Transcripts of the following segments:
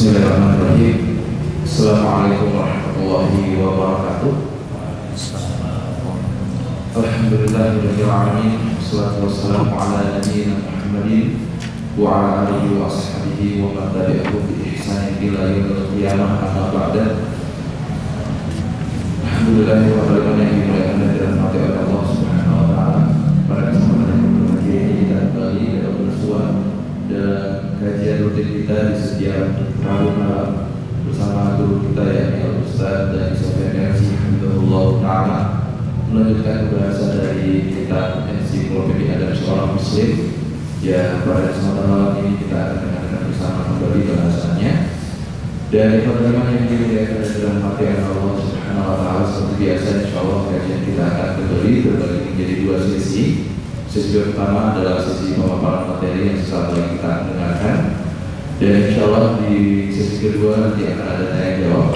Bismillahirrahmanirrahim. Assalamualaikum warahmatullahi wabarakatuh. Alhamdulillahirabbil alamin. Wassalatu wassalamu ala nabiyyina Muhammadin wa ala alihi wa ashabihi wa man tabi'ahum bi ihsanin ila yaumil qiyamah, amma ba'da. Alhamdulillahirabbil alamin, yang dimuliakan dan dirahmati oleh Allah Subhanahu wa taala. Pada kesempatan yang berbahagia ini kita kembali dalam bersua dan kajian rutin kita di setiap Rabu malam bersama guru kita yakni Ustaz dari Sofyan Hamdulillah Ta'ala, melanjutkan pembahasan dari kitab Ensiklopedia Adab Seorang Muslim. Ya, pada kesempatan malam ini kita akan dengarkan bersama kembali bahasannya. Dan teman-teman yang dimuliakan dan dirahmati oleh Allah Subhanahu wa taala, seperti biasa insyaallah kajian kita akan kembali terbagi menjadi dua sesi. Sesi pertama adalah sesi pemaparan materi yang sesaat lagi kita akan dengarkan, dan insyaallah di sesi kedua nanti akan ada tanya jawab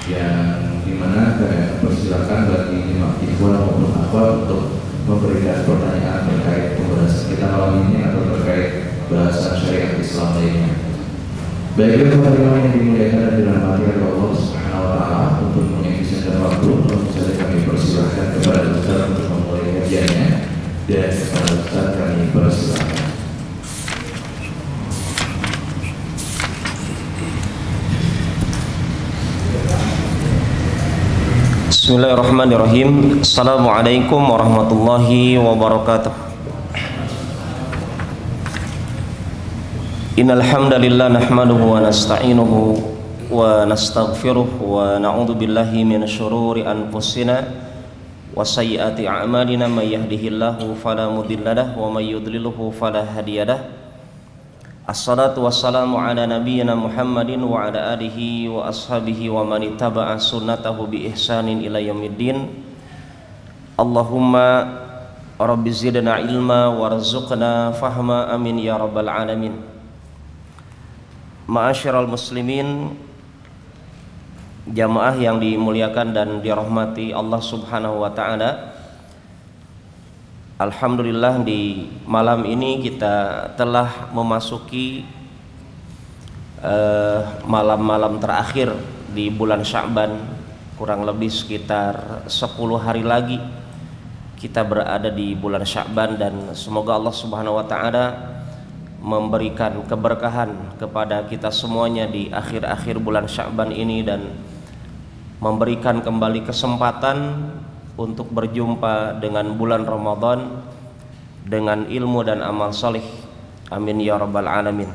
yang dimana kami akan persilakan bagi jemaah ikhwan maupun akhwat untuk memberikan pertanyaan terkait pembahasan kita malam ini atau terkait bahasan syariat Islam lainnya. Baiklah teman-teman yang dimuliakan dan dirahmati oleh Allah Subhanahu wa taala, untuk mengefisienkan waktu langsung saja kami persilahkan kepada Ustaz untuk memulai kajiannya, dan kepada Ustaz kami persilahkan. Bismillahirrahmanirrahim. Assalamualaikum warahmatullahi wabarakatuh. Innal hamdalillah nahmaduhu wa nasta'inuhu wa nastaghfiruh wa na'udzu billahi min syururi anfusina wa sayyiati a'malina, may yahdihillahu fala mudhillalah wa may yudlilhu fala hadiyalah. Assalatu wassalamu ala nabiyyina Muhammadin wa ala alihi wa ashabihi wa man ittaba'a sunnatahu bi ihsanin ila yaumiddin. Allahumma rabbi zidna ilma warzuqna fahma, amin ya rabbal alamin. Ma'asyiral muslimin, jamaah yang dimuliakan dan dirahmati Allah Subhanahu wa taala. Alhamdulillah, di malam ini kita telah memasuki malam-malam terakhir di bulan Sya'ban. Kurang lebih sekitar 10 hari lagi kita berada di bulan Sya'ban, dan semoga Allah Subhanahu wa taala memberikan keberkahan kepada kita semuanya di akhir-akhir bulan Sya'ban ini, dan memberikan kembali kesempatan untuk berjumpa dengan bulan Ramadan dengan ilmu dan amal soleh. Amin ya rabbal alamin.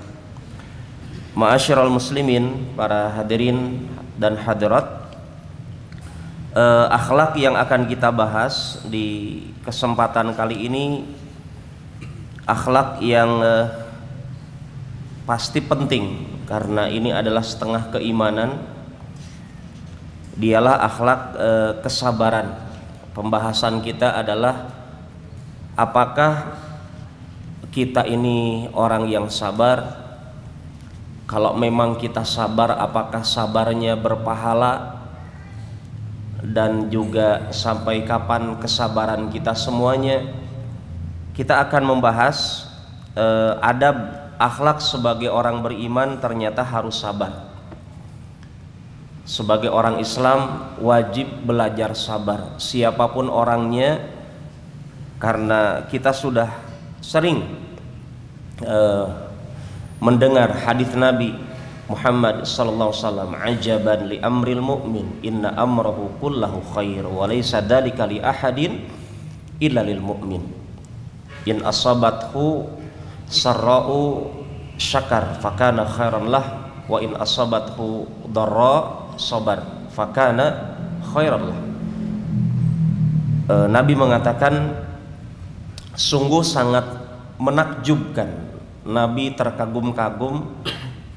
Ma'asyiral muslimin, para hadirin dan hadirat, akhlak yang akan kita bahas di kesempatan kali ini akhlak yang pasti penting, karena ini adalah setengah keimanan. Dialah akhlak kesabaran. Pembahasan kita adalah apakah kita ini orang yang sabar. Kalau memang kita sabar, apakah sabarnya berpahala, dan juga sampai kapan kesabaran kita semuanya. Kita akan membahas adab akhlak sebagai orang beriman ternyata harus sabar. Sebagai orang Islam wajib belajar sabar, siapapun orangnya, karena kita sudah sering mendengar hadis Nabi Muhammad sallallahu alaihi wasallam, ajaban li amril mu'min, inna amrahu kullahu khair wa laysa dzalika li ahadin illa lil mu'min, in asabathu sarra'u syakar fakana khairan lah, wa in asabathu dharra sabar fakana khairan lah. Nabi mengatakan, sungguh sangat menakjubkan, Nabi terkagum-kagum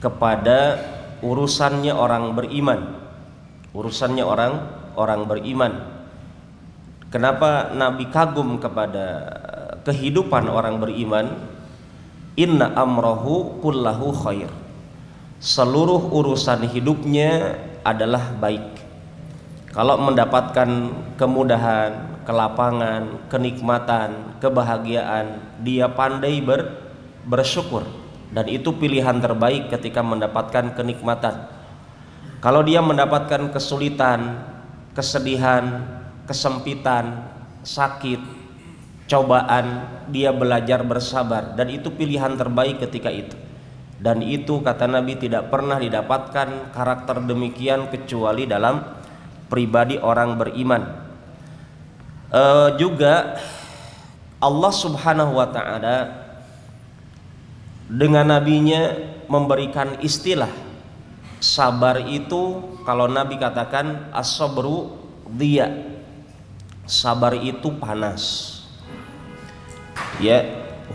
kepada urusannya orang beriman. Urusannya orang beriman. Kenapa Nabi kagum kepada kehidupan orang beriman? Inna amrohu kullahu khair. Seluruh urusan hidupnya adalah baik. Kalau mendapatkan kemudahan, kelapangan, kenikmatan, kebahagiaan, dia pandai bersyukur. dan itu pilihan terbaik ketika mendapatkan kenikmatan. Kalau dia mendapatkan kesulitan, kesedihan, kesempitan, sakit, cobaan, dia belajar bersabar, dan itu pilihan terbaik ketika itu. Dan itu kata Nabi tidak pernah didapatkan karakter demikian kecuali dalam pribadi orang beriman. Juga Allah Subhanahu wa ta'ala dengan nabinya memberikan istilah sabar itu. Kalau Nabi katakan as-sabru diya, sabar itu panas. Ya,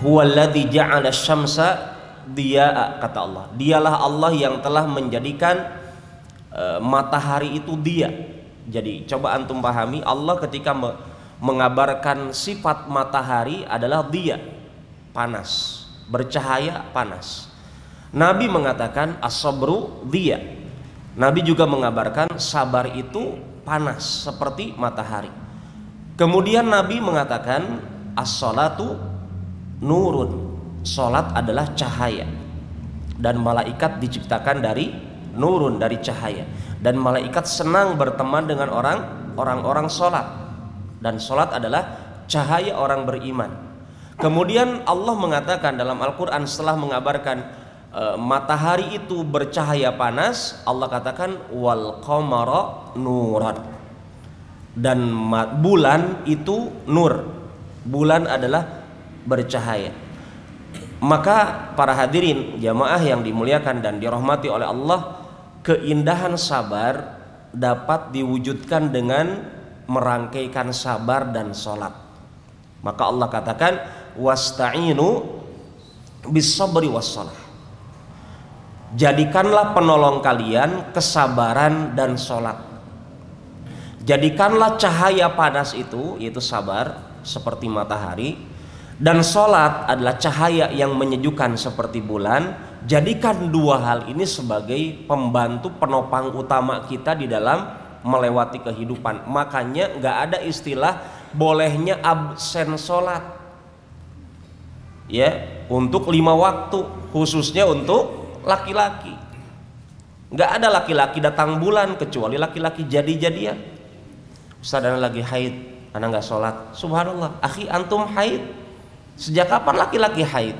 huwallazi ja'ala syamsa diya'a, kata Allah. Dialah Allah yang telah menjadikan matahari itu dia. Jadi coba antum pahami, Allah ketika mengabarkan sifat matahari adalah dia, panas, bercahaya, panas. Nabi mengatakan as-sabru dia. Nabi juga mengabarkan sabar itu panas seperti matahari. Kemudian Nabi mengatakan as-salatu nurun, salat adalah cahaya, dan malaikat diciptakan dari nurun, dari cahaya, dan malaikat senang berteman dengan orang-orang salat, dan salat adalah cahaya orang beriman. Kemudian Allah mengatakan dalam Al-Quran setelah mengabarkan matahari itu bercahaya panas, Allah katakan wal qamara nuran, dan bulan itu nur, bulan adalah bercahaya. Maka para hadirin jamaah yang dimuliakan dan dirahmati oleh Allah, keindahan sabar dapat diwujudkan dengan merangkaikan sabar dan sholat. Maka Allah katakan wasta'inu bis-sabri was-shalah, jadikanlah penolong kalian kesabaran dan sholat. Jadikanlah cahaya panas itu, yaitu sabar, seperti matahari, dan sholat adalah cahaya yang menyejukkan seperti bulan. Jadikan dua hal ini sebagai pembantu penopang utama kita di dalam melewati kehidupan. Makanya nggak ada istilah bolehnya absen sholat, ya, untuk 5 waktu, khususnya untuk laki-laki. Nggak ada laki-laki datang bulan kecuali laki-laki jadi-jadian. Ustaz, ana lagi haid, ana nggak sholat. Subhanallah, akhi antum haid? Sejak kapan laki-laki haid?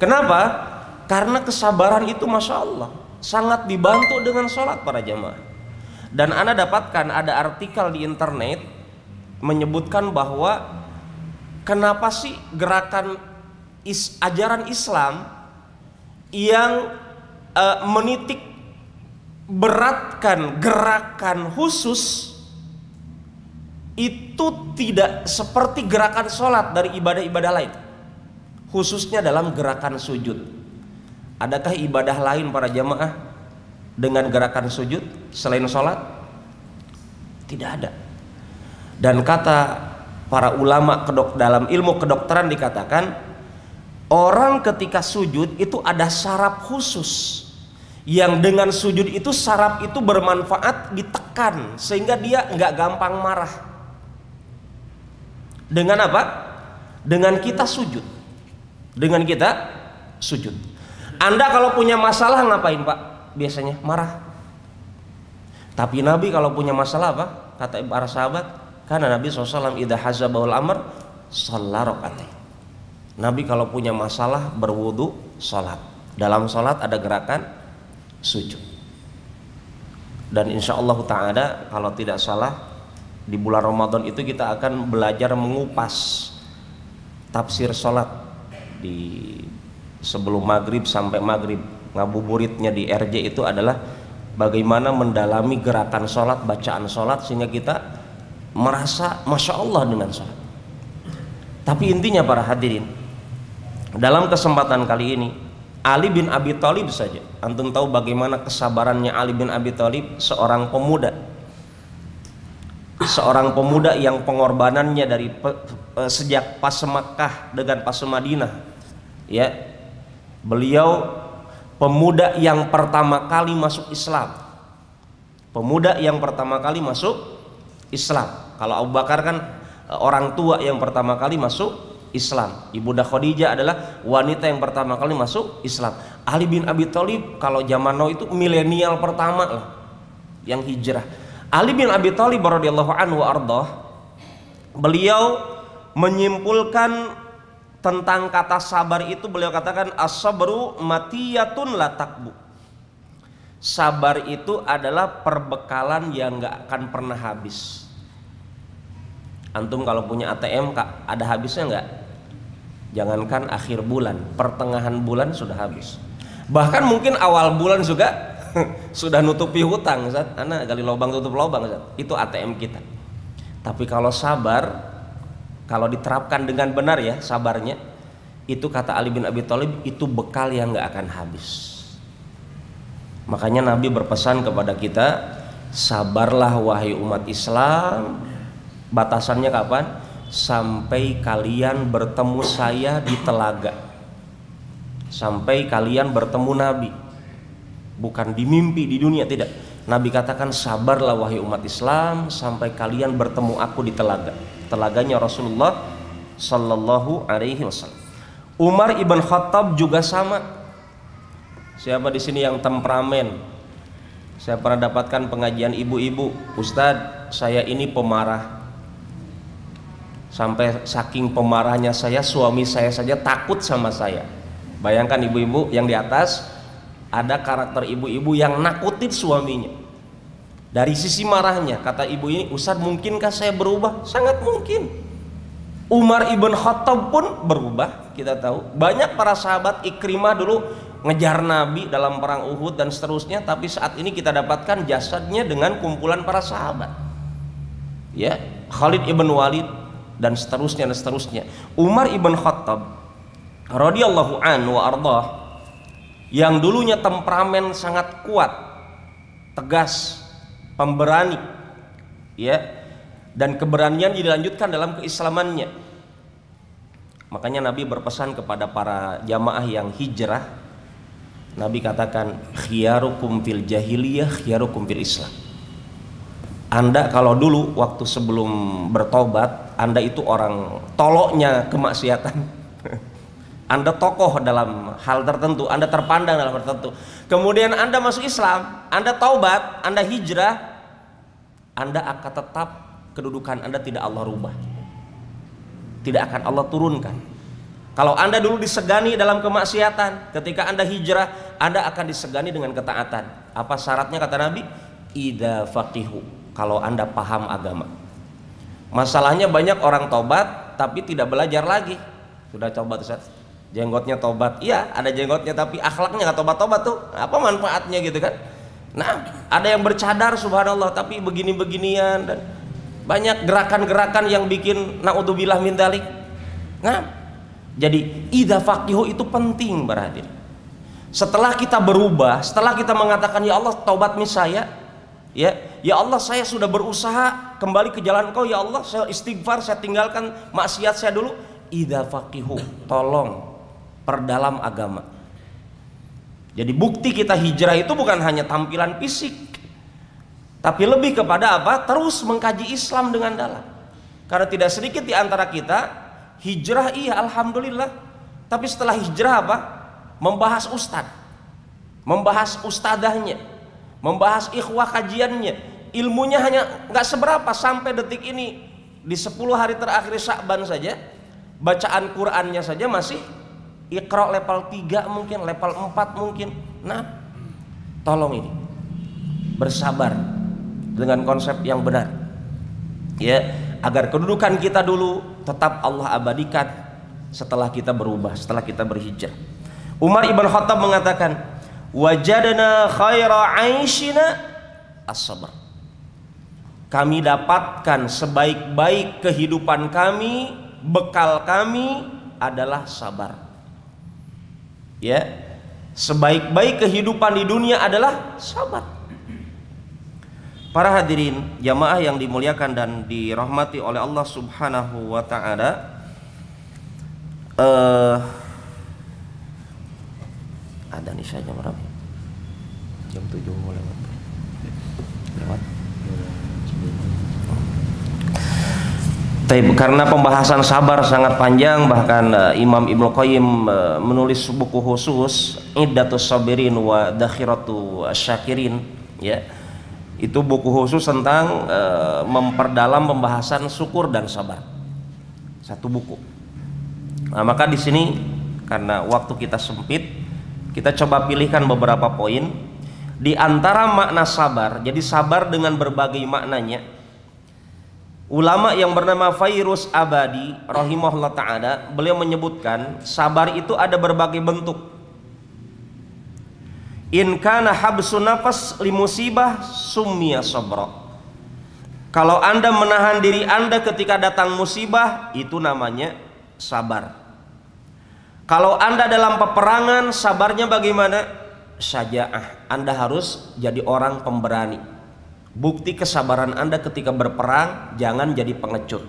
Kenapa? Karena kesabaran itu masya Allah sangat dibantu dengan sholat para jamaah. Dan ana dapatkan ada artikel di internet menyebutkan bahwa kenapa sih gerakan ajaran Islam yang menitik beratkan gerakan khusus itu tidak seperti gerakan sholat dari ibadah-ibadah lain, khususnya dalam gerakan sujud. Adakah ibadah lain para jamaah dengan gerakan sujud selain sholat? Tidak ada. Dan kata para ulama dalam ilmu kedokteran dikatakan, orang ketika sujud itu ada saraf khusus yang dengan sujud itu saraf itu bermanfaat ditekan sehingga dia nggak gampang marah. Dengan apa? Dengan kita sujud. Dengan kita sujud. Anda kalau punya masalah ngapain Pak? Biasanya marah. Tapi Nabi kalau punya masalah apa? Kata para sahabat, karena Nabi SAW idza hazabahul amr shalla rakaatain. Nabi kalau punya masalah berwudu, sholat. Dalam sholat ada gerakan sujud. Dan insya Allah ta'ala kalau tidak salah di bulan Ramadan itu kita akan belajar mengupas tafsir sholat di sebelum maghrib sampai maghrib. Ngabuburitnya di RJ itu adalah bagaimana mendalami gerakan sholat, bacaan sholat, sehingga kita merasa masya Allah dengan sholat. Tapi intinya para hadirin, dalam kesempatan kali ini Ali bin Abi Thalib saja, antum tahu bagaimana kesabarannya Ali bin Abi Thalib, seorang pemuda yang pengorbanannya dari sejak pas Makkah dengan pas Madinah, ya, beliau pemuda yang pertama kali masuk Islam, pemuda yang pertama kali masuk Islam. Kalau Abu Bakar kan orang tua yang pertama kali masuk Islam. Ibunda Khadijah adalah wanita yang pertama kali masuk Islam. Ali bin Abi Thalib kalau zaman now itu milenial pertama lah yang hijrah. Ali bin Abi Thalib radhiyallahu anhu ardah, beliau menyimpulkan tentang kata sabar itu, beliau katakan as-sabru matiyatun la takbu. Sabar itu adalah perbekalan yang gak akan pernah habis. Antum kalau punya ATM ada habisnya nggak? Jangankan akhir bulan, pertengahan bulan sudah habis. Bahkan mungkin awal bulan juga sudah nutupi hutang, Ustaz. Ana gali lubang tutup lubang, Ustaz. Itu ATM kita. Tapi kalau sabar, kalau diterapkan dengan benar ya sabarnya, itu kata Ali bin Abi Thalib itu bekal yang nggak akan habis. Makanya Nabi berpesan kepada kita, sabarlah wahai umat Islam. Batasannya kapan? Sampai kalian bertemu saya di telaga, sampai kalian bertemu Nabi, bukan di mimpi di dunia, tidak. Nabi katakan sabarlah wahai umat Islam sampai kalian bertemu aku di telaga. Telaganya Rasulullah Sallallahu Alaihi Wasallam. Umar ibn Khattab juga sama. Siapa di sini yang temperamen? Saya pernah dapatkan pengajian ibu-ibu, Ustadz saya ini pemarah. Sampai saking pemarahnya saya, suami saya saja takut sama saya. Bayangkan ibu-ibu yang di atas, ada karakter ibu-ibu yang nakutin suaminya. Dari sisi marahnya, kata ibu ini, Ustaz mungkinkah saya berubah? Sangat mungkin. Umar ibn Khattab pun berubah. Kita tahu banyak para sahabat, Ikrimah dulu ngejar Nabi dalam perang Uhud dan seterusnya, tapi saat ini kita dapatkan jasadnya dengan kumpulan para sahabat. Ya, Khalid ibn Walid dan seterusnya dan seterusnya. Umar ibn Khattab radhiyallahu anhu wa ardah, yang dulunya temperamen sangat kuat, tegas, pemberani, ya, dan keberanian dilanjutkan dalam keislamannya. Makanya Nabi berpesan kepada para jamaah yang hijrah, Nabi katakan khiyarukum fil jahiliyah khiyarukum fil Islam. Anda kalau dulu waktu sebelum bertobat, Anda itu orang toloknya kemaksiatan. Anda tokoh dalam hal tertentu, Anda terpandang dalam hal tertentu. Kemudian Anda masuk Islam, Anda taubat, Anda hijrah, Anda akan tetap kedudukan Anda tidak Allah rubah. Tidak akan Allah turunkan. Kalau Anda dulu disegani dalam kemaksiatan, ketika Anda hijrah, Anda akan disegani dengan ketaatan. Apa syaratnya kata Nabi? Idza faqihu. Kalau Anda paham agama. Masalahnya banyak orang tobat tapi tidak belajar lagi. Sudah tobat Ustaz, jenggotnya tobat, iya ada jenggotnya tapi akhlaknya nggak tobat-tobat tuh. Apa manfaatnya gitu kan? Nah, ada yang bercadar subhanallah tapi begini-beginian, dan banyak gerakan-gerakan yang bikin naudzubillah min dzalik. Nah, jadi idza faqihu itu penting berarti. Setelah kita berubah, setelah kita mengatakan ya Allah taubat saya, ya Allah saya sudah berusaha kembali ke jalan Engkau, ya Allah saya istighfar, saya tinggalkan maksiat saya dulu. Idza faqihu, tolong perdalam agama. Jadi bukti kita hijrah itu bukan hanya tampilan fisik, tapi lebih kepada apa? Terus mengkaji Islam dengan dalam. Karena tidak sedikit di antara kita hijrah, iya alhamdulillah, tapi setelah hijrah apa? Membahas ustad, membahas ustadahnya, membahas ikhwah kajiannya, ilmunya hanya nggak seberapa. Sampai detik ini di 10 hari terakhir Sya'ban saja, bacaan Qur'annya saja masih Iqra level 3 mungkin, level 4 mungkin. Nah, tolong ini bersabar dengan konsep yang benar, ya, agar kedudukan kita dulu tetap Allah abadikan setelah kita berubah, setelah kita berhijrah. Umar ibn Khattab mengatakan, wajadna khaira aishina as-sabr. Kami dapatkan sebaik-baik kehidupan kami, bekal kami adalah sabar. Ya, sebaik-baik kehidupan di dunia adalah sabar. Para hadirin jamaah yang dimuliakan dan dirahmati oleh Allah Subhanahu wa taala, ada nih saja berapa? Jam 7 mulai lewat. Karena pembahasan sabar sangat panjang, bahkan Imam Ibnu Qayyim menulis buku khusus Iddatus Sabirin wa Dakhiratu Syakirin, ya. Itu buku khusus tentang memperdalam pembahasan syukur dan sabar. Satu buku. Nah, maka di sini karena waktu kita sempit, kita coba pilihkan beberapa poin di antara makna sabar. Jadi sabar dengan berbagai maknanya. Ulama yang bernama Fairuz Abadi rahimahullah ta'ala, beliau menyebutkan sabar itu ada berbagai bentuk. In kana habsu nafas li musibah summiya sabra. Kalau Anda menahan diri Anda ketika datang musibah, itu namanya sabar. Kalau Anda dalam peperangan, sabarnya bagaimana? Syaja'ah. Anda harus jadi orang pemberani. Bukti kesabaran Anda ketika berperang, jangan jadi pengecut.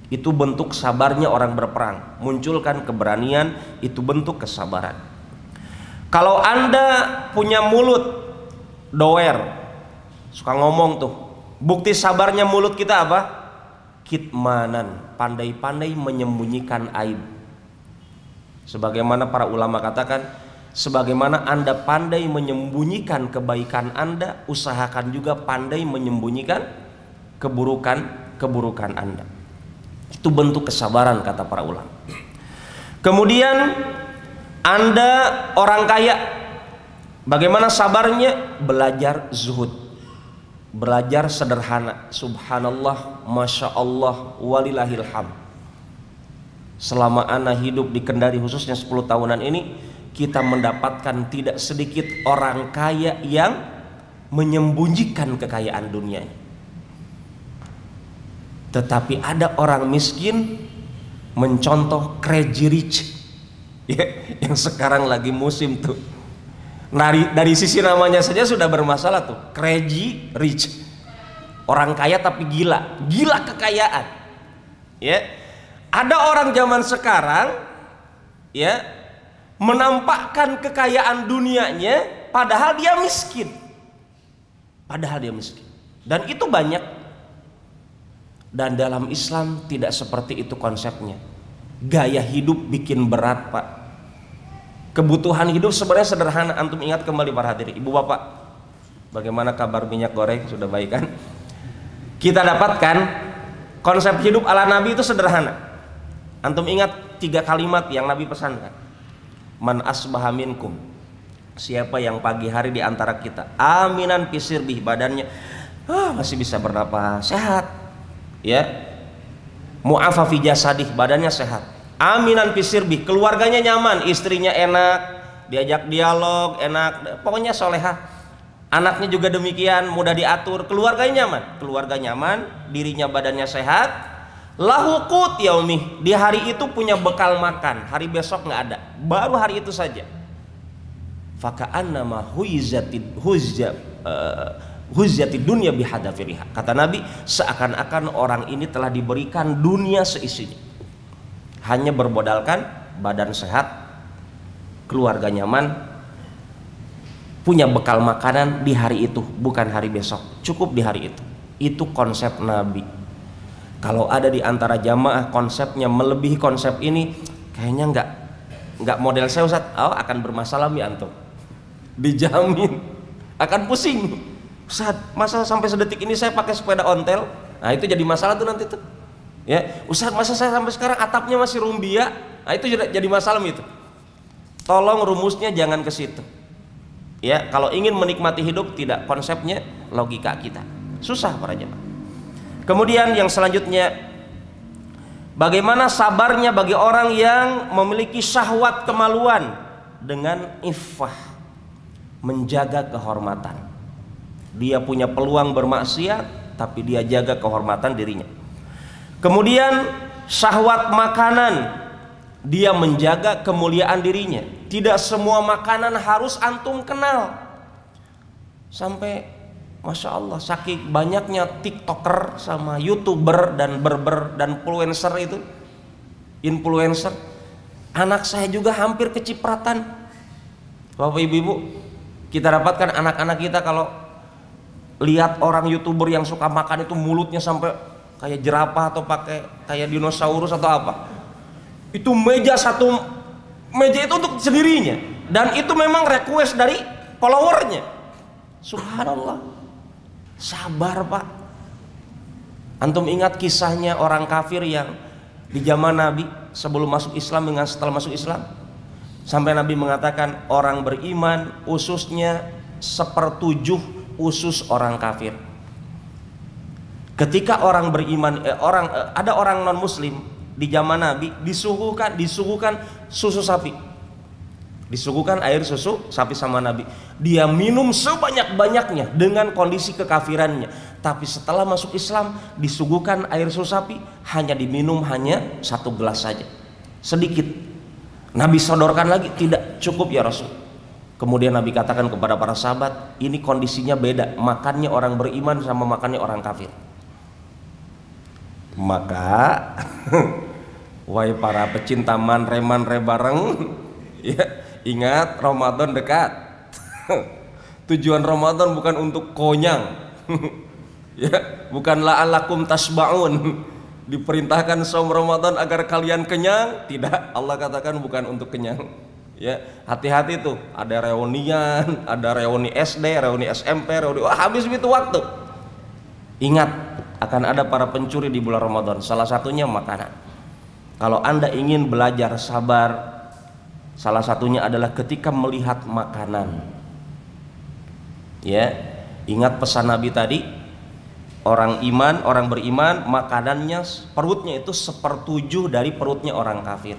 Itu bentuk sabarnya orang berperang. Munculkan keberanian, itu bentuk kesabaran. Kalau Anda punya mulut doer, suka ngomong tuh, bukti sabarnya mulut kita apa? Kitmanan, pandai-pandai menyembunyikan aib. Sebagaimana para ulama katakan, sebagaimana Anda pandai menyembunyikan kebaikan Anda, usahakan juga pandai menyembunyikan keburukan Anda. Itu bentuk kesabaran kata para ulama. Kemudian Anda orang kaya, bagaimana sabarnya? Belajar zuhud, belajar sederhana. Subhanallah, masya Allah, walillahil hamd. Selama Anda hidup di Kendari khususnya 10 tahunan ini, kita mendapatkan tidak sedikit orang kaya yang menyembunyikan kekayaan dunianya. Tetapi ada orang miskin mencontoh crazy rich, ya, yang sekarang lagi musim tuh. Dari sisi namanya saja sudah bermasalah tuh, crazy rich. Orang kaya tapi gila kekayaan. Ya. Ada orang zaman sekarang, ya, menampakkan kekayaan dunianya padahal dia miskin. Dan itu banyak. Dan dalam Islam tidak seperti itu konsepnya. Gaya hidup bikin berat, Pak. Kebutuhan hidup sebenarnya sederhana. Antum ingat kembali para hadirin, Ibu Bapak, bagaimana kabar minyak goreng? Sudah baik kan? Kita dapatkan konsep hidup ala Nabi itu sederhana. Antum ingat 3 kalimat yang Nabi pesankan. Man asbaha minkum, siapa yang pagi hari di antara kita aminan fisirbih, badannya masih bisa bernapas, sehat, ya, mu'afa fi jasadih, badannya sehat, aminan fisirbih, keluarganya nyaman, istrinya enak, diajak dialog enak, pokoknya solehah, anaknya juga demikian, mudah diatur, keluarga nyaman, dirinya badannya sehat. Lahu qut yaumih, di hari itu punya bekal makan, hari besok nggak ada, baru hari itu saja. Faka'annama huzzatid dunya bihadafiriha. Kata Nabi, seakan-akan orang ini telah diberikan dunia seisinya. Hanya bermodalkan badan sehat, keluarga nyaman, punya bekal makanan di hari itu, bukan hari besok, cukup di hari itu. Itu konsep Nabi. Kalau ada di antara jamaah konsepnya melebihi konsep ini, kayaknya nggak model saya Ustaz, akan bermasalah ya antum. Dijamin akan pusing. Ustaz, masa sampai sedetik ini saya pakai sepeda ontel? Nah, itu jadi masalah tuh nanti tuh. Ya, Ustaz, masa saya sampai sekarang atapnya masih rumbia? Nah, itu jadi masalah itu. Tolong rumusnya jangan ke situ. Ya, kalau ingin menikmati hidup, tidak konsepnya logika kita. Susah para jemaah. Kemudian yang selanjutnya, bagaimana sabarnya bagi orang yang memiliki syahwat kemaluan dengan iffah, menjaga kehormatan. Dia punya peluang bermaksiat, tapi dia jaga kehormatan dirinya. Kemudian syahwat makanan, dia menjaga kemuliaan dirinya. Tidak semua makanan harus antum kenal. Sampai Masya Allah, saking banyaknya TikToker sama YouTuber dan berber dan influencer. Anak saya juga hampir kecipratan. Bapak ibu-ibu, kita dapatkan anak-anak kita kalau lihat orang YouTuber yang suka makan itu mulutnya sampai kayak jerapah atau pakai kayak dinosaurus atau apa. Itu meja itu untuk sendirinya, dan itu memang request dari followernya. Subhanallah, sabar Pak. Antum ingat kisahnya orang kafir yang di zaman Nabi sebelum masuk Islam dengan setelah masuk Islam, sampai Nabi mengatakan orang beriman ususnya 1/7 usus orang kafir. Ketika orang beriman, ada orang non muslim di zaman Nabi disuguhkan susu sapi, disuguhkan air susu sapi sama Nabi. Dia minum sebanyak-banyaknya dengan kondisi kekafirannya. Tapi setelah masuk Islam disuguhkan air susu sapi, hanya diminum hanya 1 gelas saja, sedikit. Nabi sodorkan lagi, tidak cukup ya Rasul. Kemudian Nabi katakan kepada para sahabat, ini kondisinya beda, makannya orang beriman sama makannya orang kafir. Maka wahai para pecinta manre bareng, ya, ingat Ramadan dekat. Tujuan Ramadan bukan untuk konyang. Ya, bukan la'allakum tasba'un. Diperintahkan saum Ramadan agar kalian kenyang, tidak. Allah katakan bukan untuk kenyang. Ya, hati-hati tuh, ada reunian, ada reuni SD, reuni SMP, habis itu waktu. Ingat, akan ada para pencuri di bulan Ramadan. Salah satunya makanan. Kalau Anda ingin belajar sabar, salah satunya adalah ketika melihat makanan. Ya, ingat pesan Nabi tadi, orang beriman makanannya perutnya itu 1/7 dari perutnya orang kafir.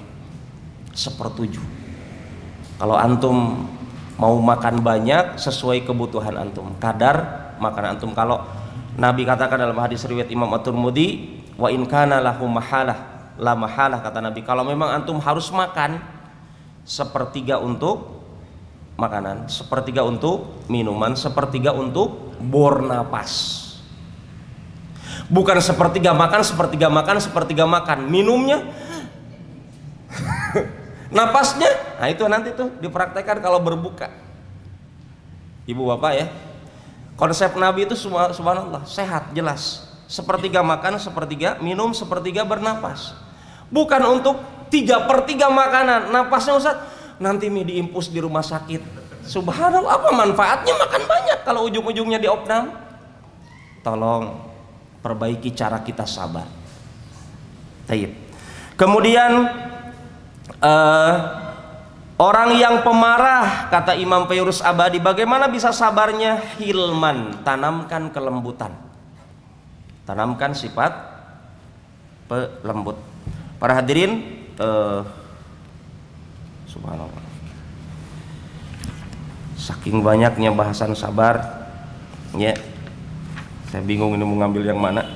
1/7. Kalau antum mau makan banyak sesuai kebutuhan antum, kadar makanan antum. Kalau Nabi katakan dalam hadis riwayat Imam At-Tirmidzi, wa in kana lahu mahalah, la mahalah, kata Nabi, kalau memang antum harus makan 1/3 untuk makanan, 1/3 untuk minuman, 1/3 untuk bor napas. Bukan 1/3 makan, 1/3 makan, 1/3 makan, minumnya napasnya. Nah itu nanti tuh dipraktekkan kalau berbuka. Ibu bapak ya, konsep Nabi itu subhanallah sehat, jelas. 1/3 makan, 1/3 minum, 1/3 bernapas. Bukan untuk 3/3 makanan. Napasnya Ustaz, nanti diimpus di rumah sakit. Subhanallah, apa manfaatnya makan banyak kalau ujung-ujungnya diopnam? Tolong perbaiki cara kita sabar. Taib. Kemudian orang yang pemarah, kata Imam Fairuz Abadi, bagaimana bisa sabarnya? Hilman, tanamkan kelembutan, tanamkan sifat pelembut. Para hadirin, subhanallah, saking banyaknya bahasan sabar, ya, saya bingung ini mau ngambil yang mana.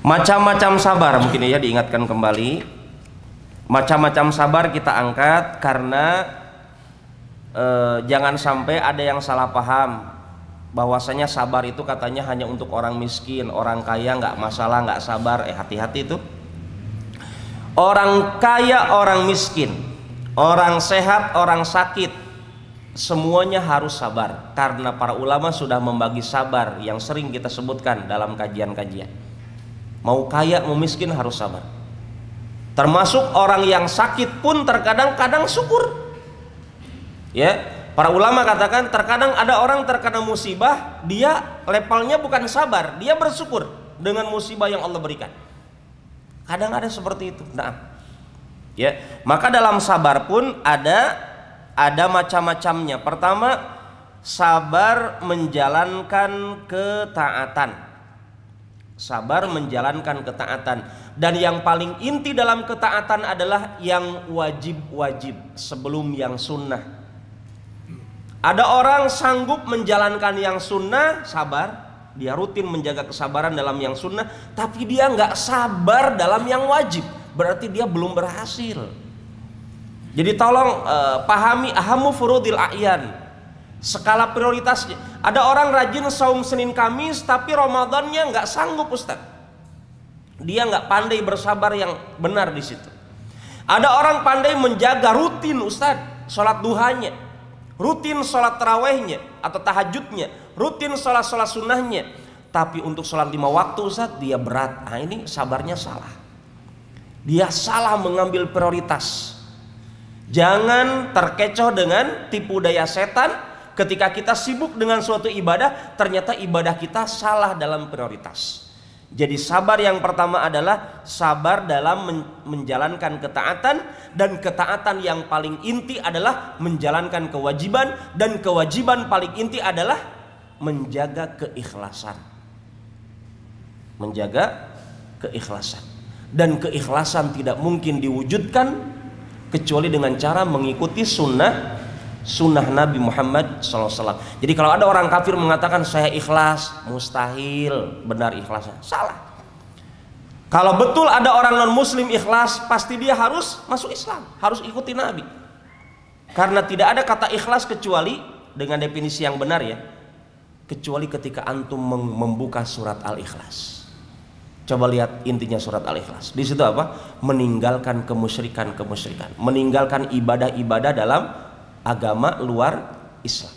Macam-macam sabar, mungkin ya diingatkan kembali. Macam-macam sabar kita angkat karena jangan sampai ada yang salah paham bahwasanya sabar itu katanya hanya untuk orang miskin, orang kaya nggak masalah, nggak sabar. Hati-hati itu. Orang kaya, orang miskin, orang sehat, orang sakit, semuanya harus sabar karena para ulama sudah membagi sabar yang sering kita sebutkan dalam kajian-kajian. Mau kaya mau miskin harus sabar. Termasuk orang yang sakit pun terkadang syukur. Ya, para ulama katakan terkadang ada orang terkena musibah, dia levelnya bukan sabar, dia bersyukur dengan musibah yang Allah berikan. Kadang ada seperti itu. Nah, ya, maka dalam sabar pun ada macam-macamnya. Pertama, sabar menjalankan ketaatan. Sabar menjalankan ketaatan. Dan yang paling inti dalam ketaatan adalah yang wajib-wajib sebelum yang sunnah. Ada orang sanggup menjalankan yang sunnah, sabar, dia rutin menjaga kesabaran dalam yang sunnah, tapi dia nggak sabar dalam yang wajib, berarti dia belum berhasil. Jadi tolong pahami ahamu furudil a'yan, skala prioritasnya. Ada orang rajin saum Senin Kamis tapi Ramadannya nggak sanggup Ustaz. Dia nggak pandai bersabar yang benar di situ. Ada orang pandai menjaga rutin Ustaz, sholat duhanya, rutin sholat tarawehnya atau tahajudnya, rutin sholat sunnahnya, tapi untuk sholat 5 waktu Ustaz dia berat. Nah ini sabarnya salah. Dia salah mengambil prioritas. Jangan terkecoh dengan tipu daya setan ketika kita sibuk dengan suatu ibadah, ternyata ibadah kita salah dalam prioritas. Jadi sabar yang pertama adalah sabar dalam menjalankan ketaatan, dan ketaatan yang paling inti adalah menjalankan kewajiban, dan kewajiban paling inti adalah menjaga keikhlasan. Menjaga keikhlasan. Dan keikhlasan tidak mungkin diwujudkan kecuali dengan cara mengikuti sunnah Nabi Muhammad SAW. Jadi kalau ada orang kafir mengatakan saya ikhlas, mustahil benar ikhlasnya, salah. Kalau betul ada orang non muslim ikhlas, pasti dia harus masuk Islam, harus ikuti Nabi. Karena tidak ada kata ikhlas kecuali dengan definisi yang benar ya, kecuali ketika antum membuka surat Al-Ikhlas. Coba lihat intinya surat Al-Ikhlas. Di situ apa? Meninggalkan kemusyrikan, meninggalkan ibadah-ibadah dalam agama luar Islam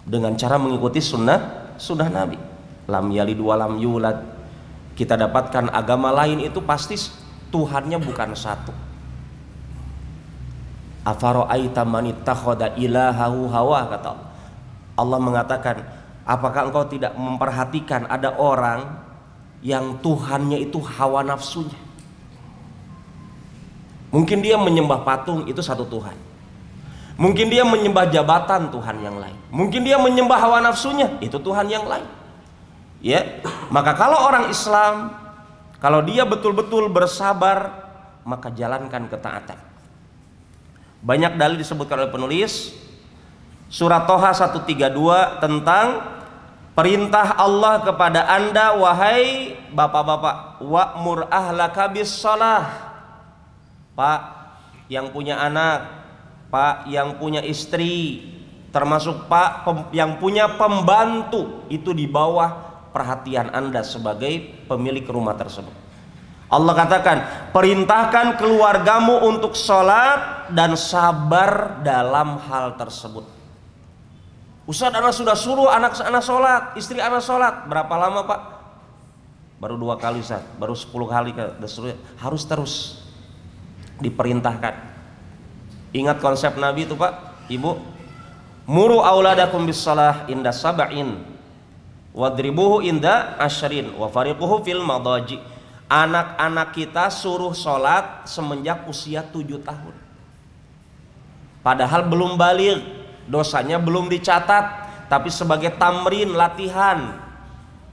dengan cara mengikuti sunnah Nabi. Lam yalid wa lam yulad. Kita dapatkan agama lain itu pasti Tuhannya bukan satu. Afara'aita man ittakhadha ilahahu hawa, kata Allah. Allah mengatakan, apakah engkau tidak memperhatikan ada orang yang Tuhannya itu hawa nafsunya? Mungkin dia menyembah patung, itu satu Tuhan. Mungkin dia menyembah jabatan, Tuhan yang lain. Mungkin dia menyembah hawa nafsunya, itu Tuhan yang lain. Ya, maka kalau orang Islam, kalau dia betul-betul bersabar, maka jalankan ketaatan. Banyak dalil disebutkan oleh penulis. Surat Toha 132 tentang perintah Allah kepada Anda, wahai bapak-bapak, wa'mur ahlaka bis shalah. Pak yang punya anak, Pak yang punya istri, termasuk Pak yang punya pembantu, itu di bawah perhatian Anda sebagai pemilik rumah tersebut. Allah katakan, perintahkan keluargamu untuk sholat dan sabar dalam hal tersebut. Ustaz, anak sudah suruh anak sholat, istri anak sholat. Berapa lama Pak? Baru 2 kali Ustaz, baru 10 kali. Harus terus diperintahkan. Ingat konsep Nabi itu Pak, Ibu. Muru auladakum bis shalah inda sab'in wadribuhu inda asyrin wa fariquhu fil madaji. Anak-anak kita suruh sholat semenjak usia 7 tahun. Padahal belum baligh, dosanya belum dicatat, tapi sebagai tamrin, latihan,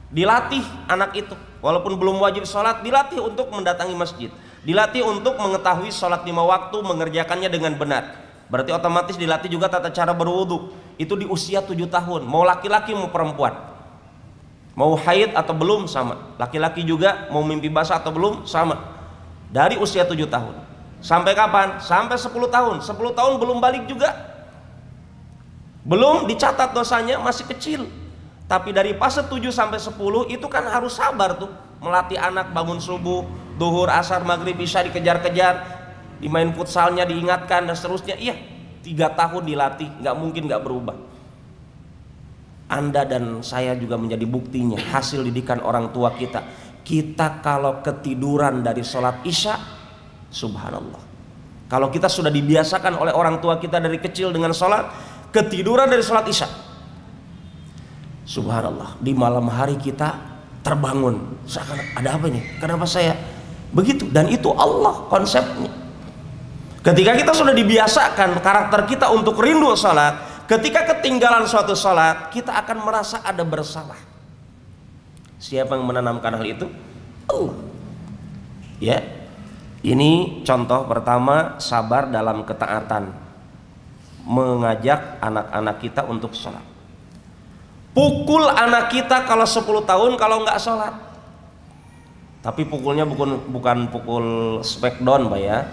dilatih anak itu. Walaupun belum wajib sholat, dilatih untuk mendatangi masjid, dilatih untuk mengetahui sholat 5 waktu, mengerjakannya dengan benar. Berarti otomatis dilatih juga tata cara berwudu. Itu di usia 7 tahun, mau laki-laki mau perempuan. Mau haid atau belum sama. Laki-laki juga mau mimpi basah atau belum sama. Dari usia 7 tahun. Sampai kapan? Sampai 10 tahun. 10 tahun belum balik juga. Belum dicatat dosanya, masih kecil. Tapi dari fase 7 sampai 10 itu kan harus sabar tuh. Melatih anak bangun subuh, duhur, asar, maghrib, isya dikejar-kejar. Dimain futsalnya diingatkan dan seterusnya. Iya, 3 tahun dilatih, nggak mungkin nggak berubah. Anda dan saya juga menjadi buktinya, hasil didikan orang tua kita. Kita kalau ketiduran dari sholat isya, subhanallah. Kalau kita sudah dibiasakan oleh orang tua kita dari kecil dengan sholat, ketiduran dari sholat isya, subhanallah, di malam hari kita terbangun, seakan ada apa ini? Kenapa saya begitu? Dan itu Allah konsepnya. Ketika kita sudah dibiasakan karakter kita untuk rindu sholat, ketika ketinggalan suatu sholat, kita akan merasa ada bersalah. Siapa yang menanamkan hal itu? Allah. Ya, ini contoh pertama sabar dalam ketaatan, mengajak anak-anak kita untuk sholat. Pukul anak kita kalau 10 tahun kalau nggak sholat. Tapi pukulnya bukan pukul smackdown Pak ya,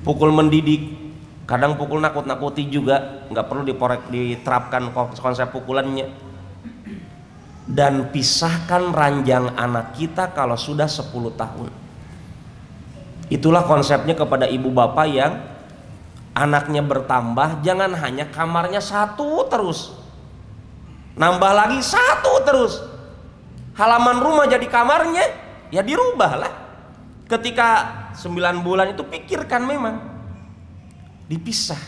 pukul mendidik. Kadang pukul nakut-nakuti juga, nggak perlu diterapkan konsep pukulannya. Dan pisahkan ranjang anak kita kalau sudah 10 tahun. Itulah konsepnya kepada ibu bapak yang anaknya bertambah, jangan hanya kamarnya 1 terus, nambah lagi 1 terus. halaman rumah jadi kamarnya, ya dirubahlah. Ketika 9 bulan itu pikirkan memang dipisah.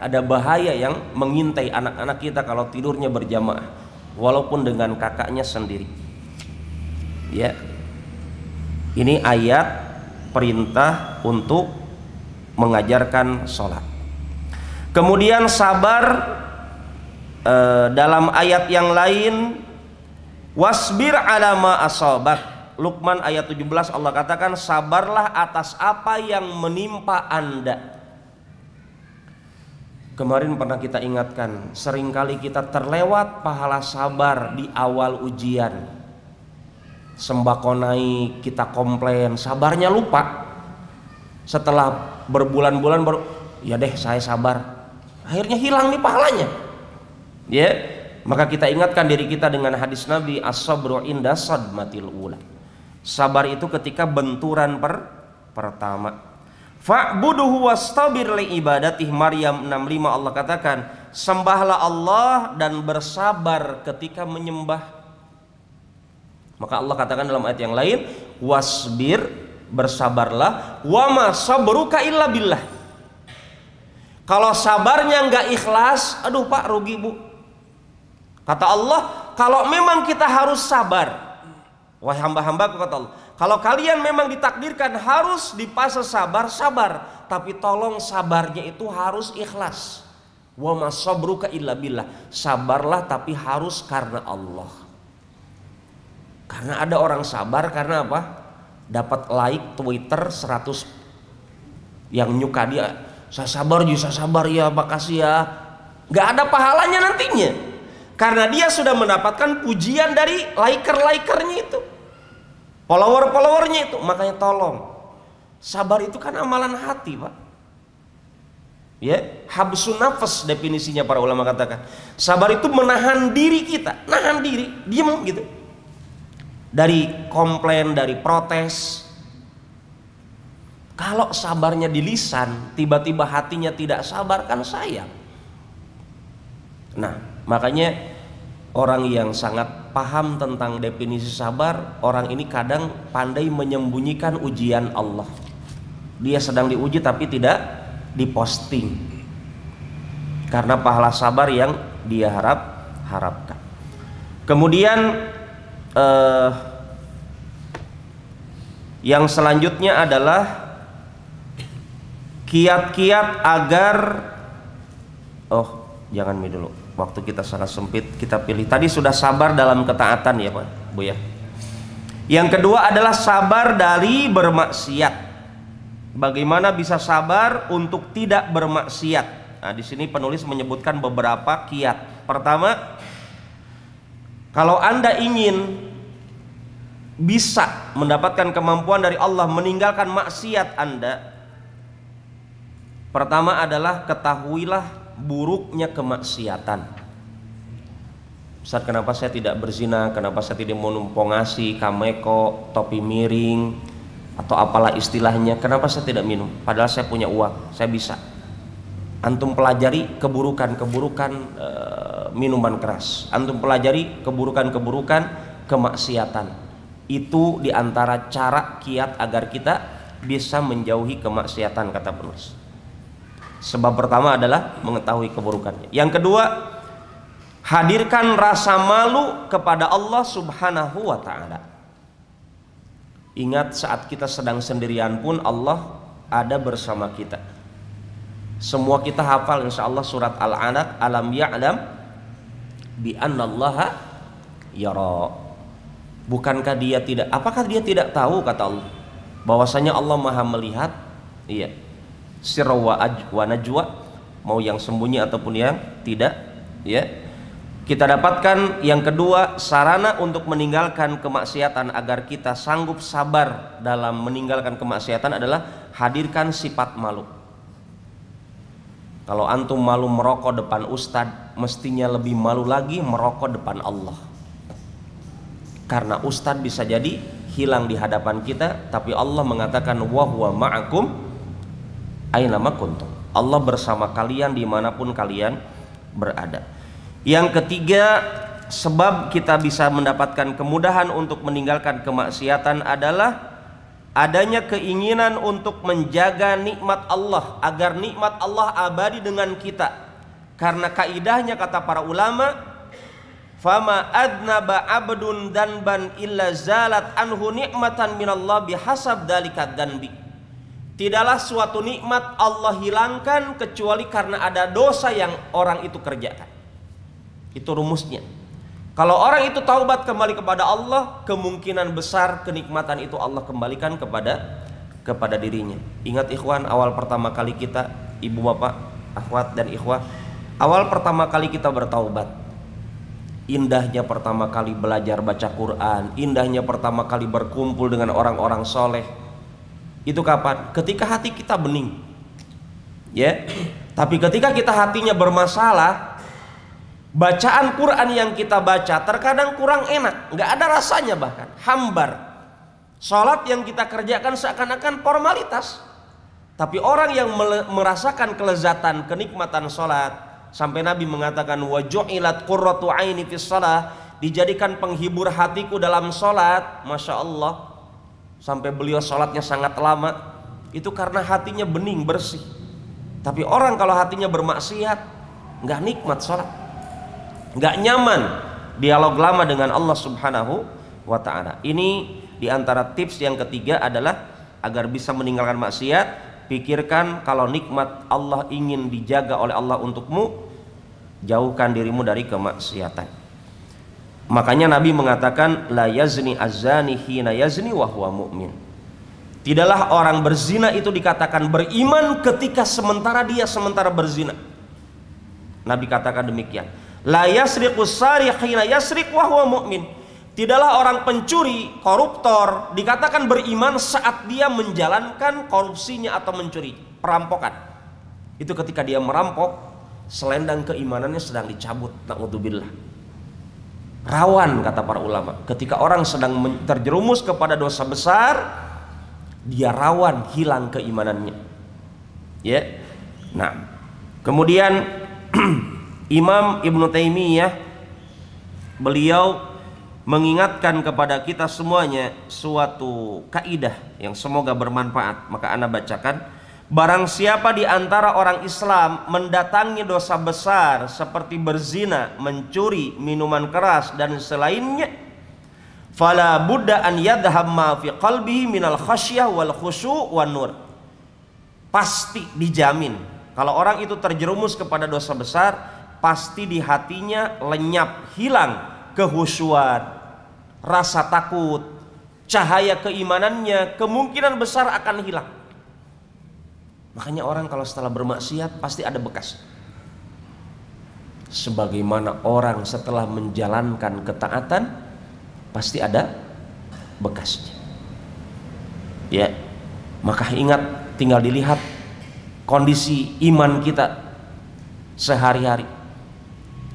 Ada bahaya yang mengintai anak-anak kita kalau tidurnya berjamaah, walaupun dengan kakaknya sendiri. Ya, ini ayat perintah untuk mengajarkan sholat. Kemudian sabar, dalam ayat yang lain, wasbir ala ma asabak. Luqman ayat 17 Allah katakan, sabarlah atas apa yang menimpa Anda. Kemarin pernah kita ingatkan, seringkali kita terlewat pahala sabar di awal ujian. Sembako naik, kita komplain, sabarnya lupa. Setelah berbulan-bulan baru, ya deh saya sabar. Akhirnya hilang nih pahalanya. Ya, maka kita ingatkan diri kita dengan hadis Nabi, as-sabru inda sadmatil ula. Sabar itu ketika benturan pertama. Fa'buduhu wastabir li ibadatih. Maryam 65 Allah katakan, sembahlah Allah dan bersabar ketika menyembah. Maka Allah katakan dalam ayat yang lain, wasbir, bersabarlah, wa ma sabruka illa billah. Kalau sabarnya nggak ikhlas, aduh Pak rugi Bu. Kata Allah, kalau memang kita harus sabar, wahai hamba-hambaku kata Allah, kalau kalian memang ditakdirkan harus di fase sabar, sabar. Tapi tolong sabarnya itu harus ikhlas. Wa ma sabruka illa billah. Sabarlah tapi harus karena Allah. Karena ada orang sabar karena apa? Dapat like Twitter 100 yang nyuka dia. Saya sabar ya, makasih ya. Gak ada pahalanya nantinya. Karena dia sudah mendapatkan pujian dari liker-likernya itu, follower-followernya itu. Makanya tolong, sabar itu kan amalan hati Pak. Ya, habsun nafas definisinya para ulama katakan. Sabar itu menahan diri kita, nahan diri, diem gitu. Dari komplain, dari protes. Kalau sabarnya di lisan, tiba-tiba hatinya tidak sabar, kan sayang. Nah, makanya orang yang sangat paham tentang definisi sabar, orang ini kadang pandai menyembunyikan ujian Allah. Dia sedang diuji tapi tidak diposting, karena pahala sabar yang dia harapkan. Kemudian yang selanjutnya adalah kiat-kiat agar, jangan dulu, waktu kita sangat sempit, kita pilih. Tadi sudah sabar dalam ketaatan ya Pak Bu ya. Yang kedua adalah sabar dari bermaksiat. Bagaimana bisa sabar untuk tidak bermaksiat? Nah, di sini penulis menyebutkan beberapa kiat. Pertama, kalau Anda ingin bisa mendapatkan kemampuan dari Allah meninggalkan maksiat Anda, pertama adalah ketahuilah buruknya kemaksiatan. Ustaz, kenapa saya tidak berzina? Kenapa saya tidak menumpongasi, kameko, topi miring, atau apalah istilahnya? Kenapa saya tidak minum? Padahal saya punya uang, saya bisa. Antum pelajari keburukan-keburukan minuman keras. Antum pelajari keburukan-keburukan kemaksiatan. Itu diantara cara kiat agar kita bisa menjauhi kemaksiatan, kata penulis. Sebab pertama adalah mengetahui keburukannya. Yang kedua, hadirkan rasa malu kepada Allah Subhanahu wa ta'ala. Ingat, saat kita sedang sendirian pun Allah ada bersama kita. Semua kita hafal insya Allah surat Al-Alaq, alam ya'lam bi annallaha yara. Bukankah dia tidak, apakah dia tidak tahu, kata Allah, bahwasanya Allah maha melihat? Iya, sirra wa najwa, mau yang sembunyi ataupun yang tidak. Ya, kita dapatkan yang kedua, sarana untuk meninggalkan kemaksiatan agar kita sanggup sabar dalam meninggalkan kemaksiatan adalah hadirkan sifat malu. Kalau antum malu merokok depan ustadz, mestinya lebih malu lagi merokok depan Allah. Karena ustadz bisa jadi hilang di hadapan kita, tapi Allah mengatakan wa huwa ma'akum ainama kuntum. Allah bersama kalian dimanapun kalian berada. Yang ketiga, sebab kita bisa mendapatkan kemudahan untuk meninggalkan kemaksiatan adalah adanya keinginan untuk menjaga nikmat Allah, agar nikmat Allah abadi dengan kita. Karena kaidahnya kata para ulama, fama adnaba abdun danban illa zalat anhu nikmatan minallah bihasab dalika danbi. Tidaklah suatu nikmat Allah hilangkan kecuali karena ada dosa yang orang itu kerjakan. Itu rumusnya. Kalau orang itu taubat kembali kepada Allah, kemungkinan besar kenikmatan itu Allah kembalikan kepada dirinya. Ingat ikhwan, awal pertama kali kita, ibu bapak, akhwat dan ikhwah, awal pertama kali kita bertaubat, indahnya pertama kali belajar baca Quran, indahnya pertama kali berkumpul dengan orang-orang soleh. Itu kapan? Ketika hati kita bening, ya. Tapi ketika kita hatinya bermasalah, bacaan Quran yang kita baca terkadang kurang enak, nggak ada rasanya, bahkan hambar. Sholat yang kita kerjakan seakan-akan formalitas. Tapi orang yang merasakan kelezatan, kenikmatan sholat, sampai Nabi mengatakan wa ju'ilat qurratu aini fis shalah, dijadikan penghibur hatiku dalam sholat. Masya Allah, sampai beliau sholatnya sangat lama, itu karena hatinya bening, bersih. Tapi orang kalau hatinya bermaksiat, nggak nikmat sholat, nggak nyaman dialog lama dengan Allah Subhanahu wa ta'ala. Ini diantara tips yang ketiga adalah agar bisa meninggalkan maksiat, pikirkan kalau nikmat Allah ingin dijaga oleh Allah untukmu, jauhkan dirimu dari kemaksiatan. Makanya Nabi mengatakan la yazni azani hina yazni wa huwa mu'min. Tidaklah orang berzina itu dikatakan beriman ketika sementara berzina. Nabi katakan demikian. La yasriqus sariq hina yasriq wa huwa mu'min. Tidaklah orang pencuri, koruptor dikatakan beriman saat dia menjalankan korupsinya atau mencuri, perampokan. Itu ketika dia merampok, selendang keimanannya sedang dicabut, na'udzubillah. Rawan kata para ulama, ketika orang sedang terjerumus kepada dosa besar, dia rawan hilang keimanannya. Ya. Nah, kemudian Imam Ibnu Taimiyah, beliau mengingatkan kepada kita semuanya suatu kaidah yang semoga bermanfaat. Maka ana bacakan, barang siapa di antara orang Islam mendatangi dosa besar seperti berzina, mencuri, minuman keras dan selainnya, fala budda an yadhhab ma fi qalbihi minal khasyah wal khusyu' wan nur. Pasti dijamin kalau orang itu terjerumus kepada dosa besar, pasti di hatinya lenyap, hilang kehusyuan, rasa takut, cahaya keimanannya kemungkinan besar akan hilang. Makanya orang kalau setelah bermaksiat pasti ada bekas. Sebagaimana orang setelah menjalankan ketaatan pasti ada bekasnya. Ya, maka ingat, tinggal dilihat kondisi iman kita sehari-hari.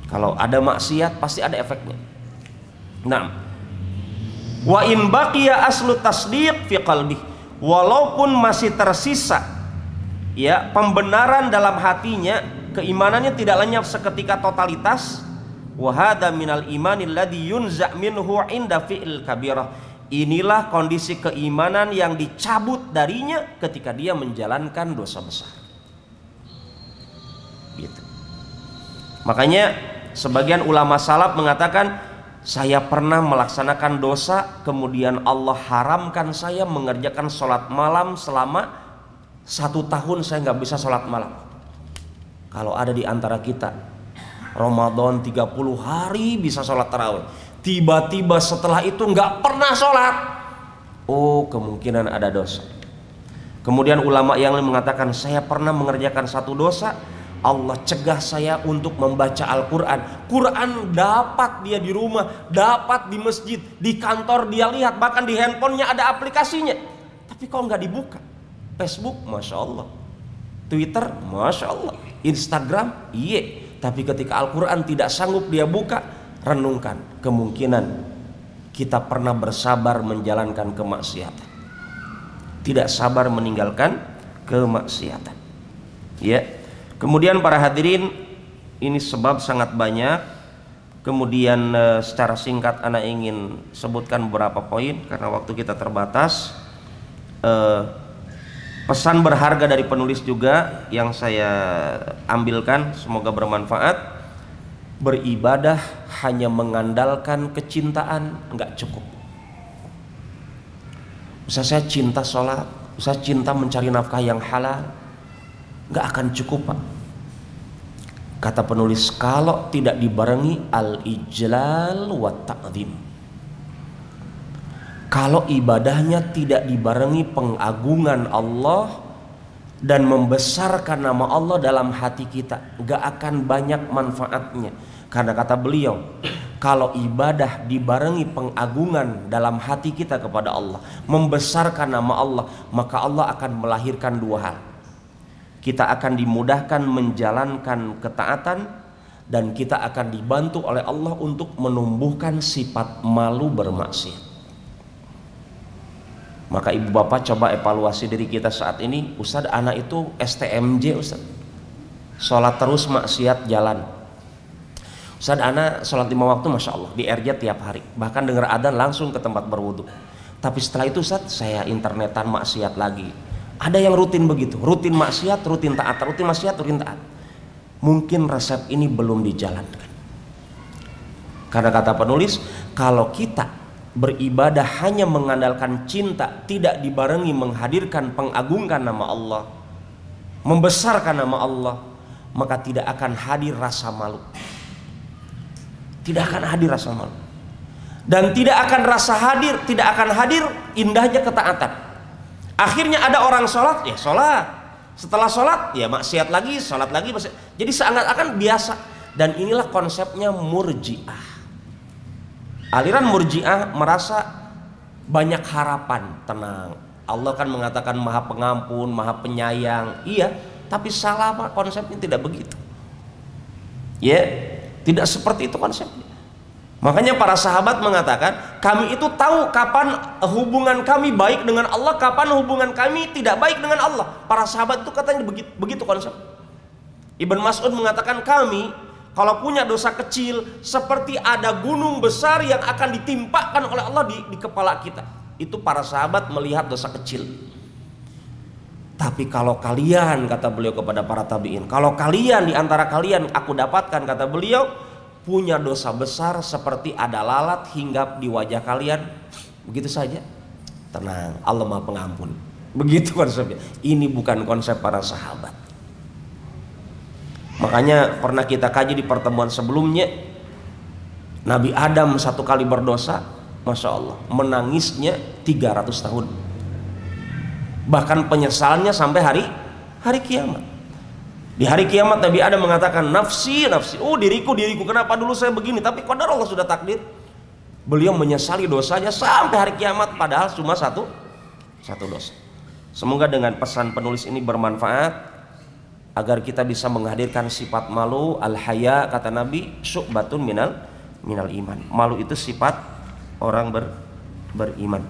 Kalau ada maksiat pasti ada efeknya. Nah, wa in baqiya aslu tasdiq fi qalbi, walaupun masih tersisa ya pembenaran dalam hatinya, keimanannya tidak lenyap seketika totalitas. Wa hadza minal imanil ladzi yunza minhu inda fi'il kabirah. Inilah kondisi keimanan yang dicabut darinya ketika dia menjalankan dosa besar. Gitu. Makanya sebagian ulama salaf mengatakan, saya pernah melaksanakan dosa, kemudian Allah haramkan saya mengerjakan sholat malam selama 1 tahun. Saya nggak bisa sholat malam. Kalau ada di antara kita Ramadan 30 hari bisa sholat tarawih, tiba-tiba setelah itu nggak pernah sholat, oh kemungkinan ada dosa. Kemudian ulama yang lain mengatakan, saya pernah mengerjakan satu dosa, Allah cegah saya untuk membaca Al-Quran. Quran dapat dia di rumah, dapat di masjid, di kantor dia lihat, bahkan di handphonenya ada aplikasinya. Tapi kok nggak dibuka? Facebook, Masya Allah. Twitter, Masya Allah. Instagram, iya. Tapi ketika Al-Quran tidak sanggup dia buka, renungkan. Kemungkinan kita pernah bersabar menjalankan kemaksiatan, tidak sabar meninggalkan kemaksiatan. Ya. Kemudian para hadirin, ini sebab sangat banyak. Kemudian secara singkat ana ingin sebutkan beberapa poin karena waktu kita terbatas. Pesan berharga dari penulis juga yang saya ambilkan, semoga bermanfaat. Beribadah hanya mengandalkan kecintaan nggak cukup. Usah saya cinta sholat, usah cinta mencari nafkah yang halal, nggak akan cukup, Pak. Kata penulis, kalau tidak dibarengi al-ijlal wa ta'zim, kalau ibadahnya tidak dibarengi pengagungan Allah dan membesarkan nama Allah dalam hati kita, nggak akan banyak manfaatnya. Karena kata beliau, kalau ibadah dibarengi pengagungan dalam hati kita kepada Allah, membesarkan nama Allah, maka Allah akan melahirkan dua hal. Kita akan dimudahkan menjalankan ketaatan, dan kita akan dibantu oleh Allah untuk menumbuhkan sifat malu bermaksiat. Maka ibu bapak coba evaluasi diri kita saat ini. Ustadz, anak itu STMJ Ustadz, sholat terus maksiat jalan. Ustadz, anak sholat 5 waktu Masya Allah di RJ tiap hari, bahkan dengar adzan langsung ke tempat berwudu. Tapi setelah itu Ustadz, saya internetan maksiat lagi. Ada yang rutin begitu, rutin maksiat, rutin taat, rutin maksiat, rutin taat. Mungkin resep ini belum dijalankan. Karena kata penulis, kalau kita beribadah hanya mengandalkan cinta, tidak dibarengi menghadirkan pengagungkan nama Allah, membesarkan nama Allah, maka tidak akan hadir rasa malu. Tidak akan hadir rasa malu. Dan tidak akan hadir indahnya ketaatan. Akhirnya ada orang sholat, ya sholat. Setelah sholat, ya maksiat lagi, sholat lagi, maksiat. Jadi seakan-akan biasa. Dan inilah konsepnya Murji'ah. Aliran Murji'ah merasa banyak harapan. Tenang, Allah kan mengatakan maha pengampun, maha penyayang. Iya, tapi salah Pak, konsepnya tidak begitu. Ya, tidak seperti itu konsepnya. Makanya para sahabat mengatakan, kami itu tahu kapan hubungan kami baik dengan Allah, kapan hubungan kami tidak baik dengan Allah. Para sahabat itu katanya begitu konsep. Ibn Mas'ud mengatakan, kami kalau punya dosa kecil seperti ada gunung besar yang akan ditimpakan oleh Allah di kepala kita. Itu para sahabat melihat dosa kecil. Tapi kalau kalian, kata beliau kepada para tabi'in, kalau kalian, di antara kalian aku dapatkan, kata beliau, punya dosa besar seperti ada lalat hinggap di wajah kalian, begitu saja, tenang, Allah Maha Pengampun. Begitu konsepnya. Ini bukan konsep para sahabat. Makanya pernah kita kaji di pertemuan sebelumnya, Nabi Adam satu kali berdosa, Masya Allah, menangisnya 300 tahun. Bahkan penyesalannya sampai hari kiamat. Di hari kiamat Nabi Adam mengatakan, nafsi, nafsi, diriku, kenapa dulu saya begini? Tapi qadar Allah sudah takdir. Beliau menyesali dosanya sampai hari kiamat, padahal cuma satu dosa. Semoga dengan pesan penulis ini bermanfaat, agar kita bisa menghadirkan sifat malu. Al-haya, kata Nabi, syu'batun minal iman. Malu itu sifat orang beriman.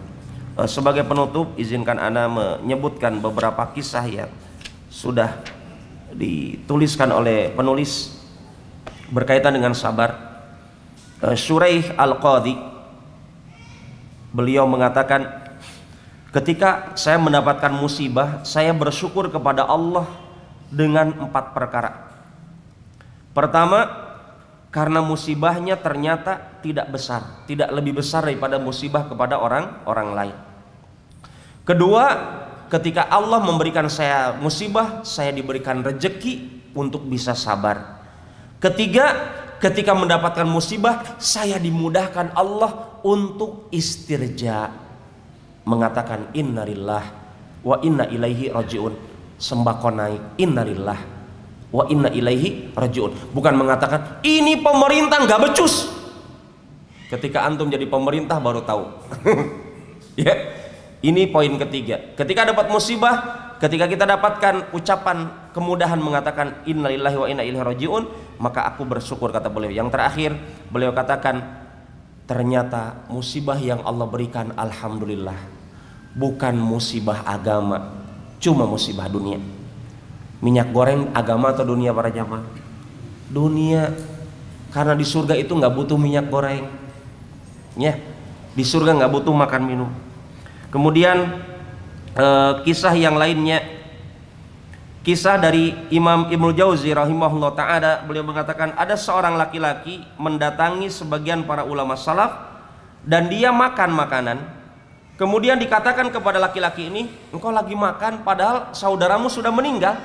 Sebagai penutup, izinkan ana menyebutkan beberapa kisah yang sudah dituliskan oleh penulis berkaitan dengan sabar. Shuraih Al-Qadhi, beliau mengatakan, ketika saya mendapatkan musibah, saya bersyukur kepada Allah dengan 4 perkara. Pertama, karena musibahnya ternyata tidak besar, tidak lebih besar daripada musibah kepada orang lain. Kedua, ketika Allah memberikan saya musibah, saya diberikan rejeki untuk bisa sabar. Ketiga, ketika mendapatkan musibah, saya dimudahkan Allah untuk istirja, mengatakan innalillah wa inna ilaihi rajiun. Sembako naik, innalillah wa inna ilaihi rajiun. Bukan mengatakan ini pemerintah nggak becus. Ketika antum jadi pemerintah baru tahu. Ya, ini poin ketiga. Ketika dapat musibah, ketika kita dapatkan ucapan kemudahan mengatakan innalillahi wa inna ilaihi rajiun, maka aku bersyukur, kata beliau. Yang terakhir, beliau katakan, ternyata musibah yang Allah berikan, alhamdulillah, bukan musibah agama, cuma musibah dunia. Minyak goreng agama atau dunia para jamaah? Dunia. Karena di surga itu nggak butuh minyak goreng, ya. Di surga nggak butuh makan minum. Kemudian kisah yang lainnya, kisah dari Imam Ibnu Jauzi rahimahullah ta'ala, beliau mengatakan ada seorang laki-laki mendatangi sebagian para ulama salaf dan dia makan makanan. Kemudian dikatakan kepada laki-laki ini, engkau lagi makan padahal saudaramu sudah meninggal,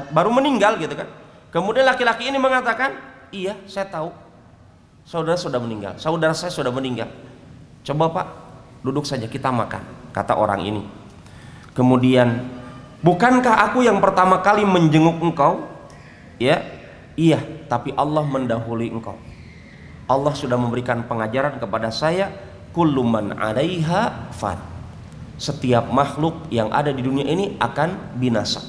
baru meninggal gitu kan. Kemudian laki-laki ini mengatakan, iya saya tahu saudara sudah meninggal, saudara saya sudah meninggal. Coba Pak, duduk saja kita makan, kata orang ini. Kemudian, bukankah aku yang pertama kali menjenguk engkau? Ya, iya, tapi Allah mendahului engkau. Allah sudah memberikan pengajaran kepada saya, kullu man 'alaiha fan. Setiap makhluk yang ada di dunia ini akan binasa.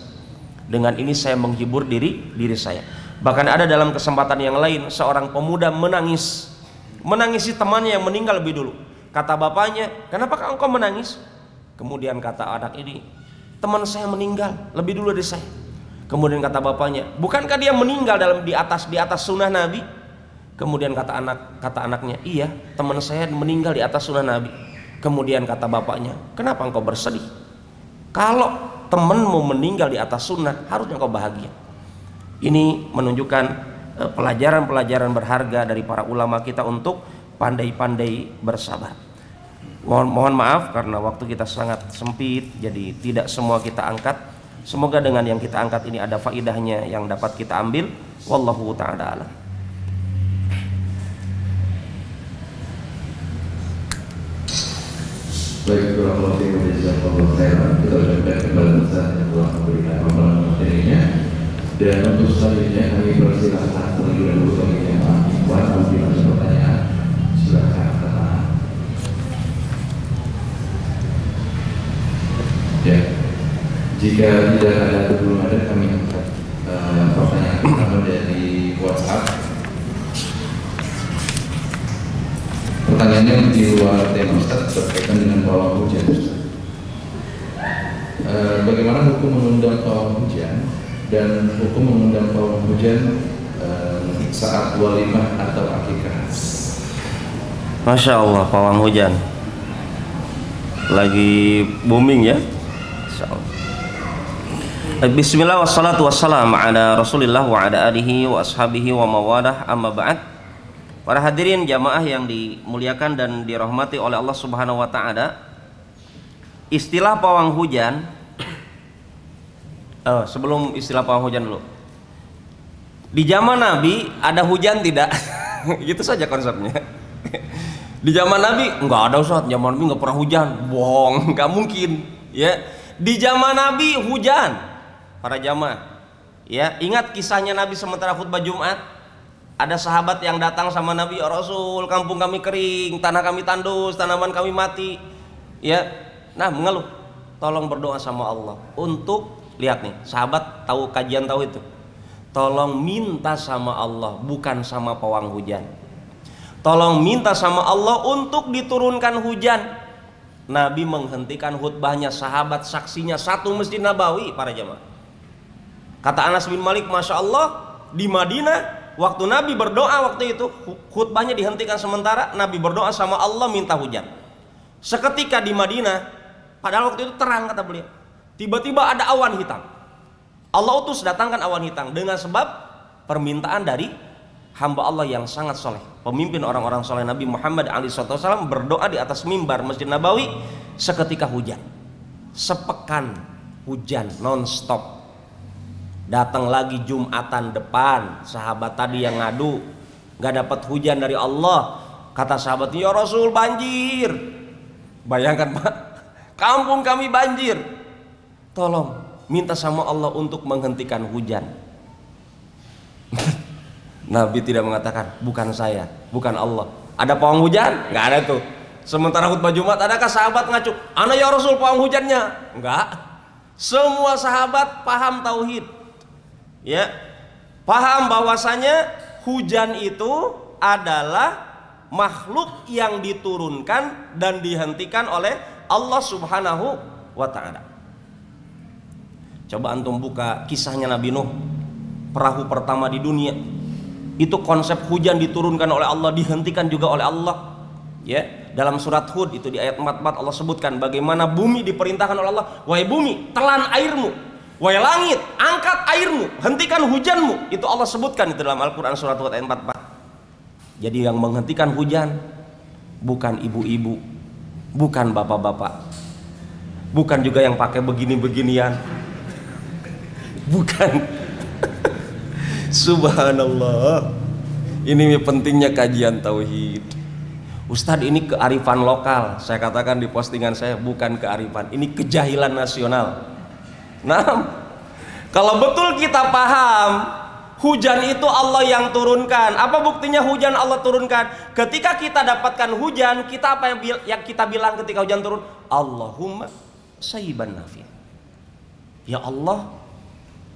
Dengan ini saya menghibur diri saya. Bahkan ada dalam kesempatan yang lain seorang pemuda menangisi temannya yang meninggal lebih dulu. Kata bapaknya, kenapa engkau menangis? Kemudian kata anak ini, teman saya meninggal lebih dulu dari saya. Kemudian kata bapaknya, bukankah dia meninggal di atas sunnah Nabi? Kemudian kata anaknya, iya, teman saya meninggal di atas sunnah Nabi. Kemudian kata bapaknya, kenapa engkau bersedih? Kalau temanmu meninggal di atas sunnah, harusnya engkau bahagia. Ini menunjukkan pelajaran-pelajaran berharga dari para ulama kita untuk pandai-pandai bersabar. Mohon maaf karena waktu kita sangat sempit, jadi tidak semua kita angkat. Semoga dengan yang kita angkat ini ada faidahnya yang dapat kita ambil. Wallahu ta'ala a'lam. Baik, kurang lebih jazakallahu khairan. Kita ucapkan kembali saatnya Tuhan memberikan amalan materinya. Dan untuk selanjutnya kami persilahkan terlebih dahulu bagi jemaah ikhwan mungkin ada pertanyaan. Silakan kata. Ya, jika tidak ada atau belum ada, kami angkat pertanyaan pertama dari WhatsApp. Pertanyaannya di luar tema Ustaz, berkaitan dengan pawang hujan. Bagaimana hukum mengundang pawang hujan dan hukum mengundang pawang hujan saat walimah atau akikah? Masya Allah, pawang hujan lagi booming ya. Bismillah wassalatu wassalam ala rasulillah wa ala alihi wa ashabihi wa mawalah, amma ba'd. Para hadirin jamaah yang dimuliakan dan dirahmati oleh Allah subhanahu wa ta'ala, istilah pawang hujan, sebelum istilah pawang hujan dulu, di zaman Nabi ada hujan tidak? Gitu saja konsepnya. Di zaman Nabi enggak ada Ustaz, zaman Nabi enggak pernah hujan, bohong, enggak mungkin ya. Di zaman Nabi hujan, para jamaah. Ya, ingat kisahnya Nabi sementara khutbah Jumat. Ada sahabat yang datang sama Nabi, ya Rasul, kampung kami kering, tanah kami tandus, tanaman kami mati. Ya, nah mengeluh, tolong berdoa sama Allah untuk, lihat nih, sahabat tahu kajian tahu itu. Tolong minta sama Allah, bukan sama pawang hujan. Tolong minta sama Allah untuk diturunkan hujan. Nabi menghentikan khutbahnya, sahabat saksinya satu Masjid Nabawi, para jamaah. Kata Anas bin Malik, Masya Allah, di Madinah waktu Nabi berdoa waktu itu, khutbahnya dihentikan sementara, Nabi berdoa sama Allah minta hujan. Seketika di Madinah, padahal waktu itu terang kata beliau, tiba-tiba ada awan hitam. Allah utus datangkan awan hitam dengan sebab permintaan dari hamba Allah yang sangat soleh, pemimpin orang-orang soleh Nabi Muhammad SAW berdoa di atas mimbar Masjid Nabawi. Seketika hujan, sepekan hujan non-stop. Datang lagi Jumatan depan, sahabat tadi yang ngadu gak dapat hujan dari Allah. Kata sahabatnya, ya Rasul banjir. Bayangkan Pak, kampung kami banjir. Tolong minta sama Allah untuk menghentikan hujan. Nabi tidak mengatakan, bukan saya, bukan Allah. Ada pawang hujan? Nggak ada tuh. Sementara khutbah Jumat, adakah sahabat ngacu, ana ya Rasul pawang hujannya? Enggak. Semua sahabat paham tauhid, ya, paham bahwasanya hujan itu adalah makhluk yang diturunkan dan dihentikan oleh Allah Subhanahu wa ta'ala. Coba antum buka kisahnya Nabi Nuh, perahu pertama di dunia. Itu konsep hujan diturunkan oleh Allah, dihentikan juga oleh Allah. Ya, dalam surat Hud itu di ayat 44 Allah sebutkan bagaimana bumi diperintahkan oleh Allah, wahai bumi, telan airmu, wahai langit, angkat airmu, hentikan hujanmu. Itu Allah sebutkan itu dalam Al-Qur'an surat Hud ayat 44. Jadi yang menghentikan hujan bukan ibu-ibu, bukan bapak-bapak, bukan juga yang pakai begini-beginian, bukan. Subhanallah. Ini pentingnya kajian tauhid. Ustadz, ini kearifan lokal. Saya katakan di postingan saya, bukan kearifan, ini kejahilan nasional. Nah, kalau betul kita paham hujan itu Allah yang turunkan. Apa buktinya hujan Allah turunkan? Ketika kita dapatkan hujan, kita apa yang kita bilang ketika hujan turun? Allahumma sayyiban nafi'. Ya Allah,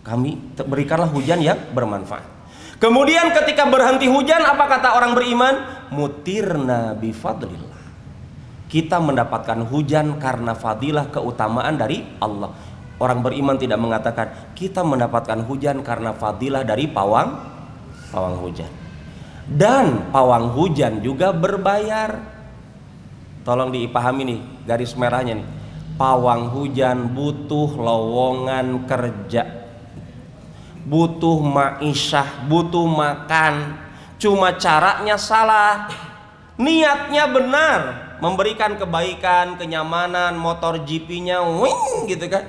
kami berikanlah hujan yang bermanfaat. Kemudian ketika berhenti hujan, apa kata orang beriman? Mutirna bifadlillah. Kita mendapatkan hujan karena fadilah, keutamaan dari Allah. Orang beriman tidak mengatakan kita mendapatkan hujan karena fadilah dari pawang hujan. Dan pawang hujan juga berbayar. Tolong dipahami nih garis merahnya nih. Pawang hujan butuh lowongan kerja, butuh ma'isyah, butuh makan. Cuma caranya salah. Niatnya benar, memberikan kebaikan, kenyamanan, motor GP-nya wing gitu kan.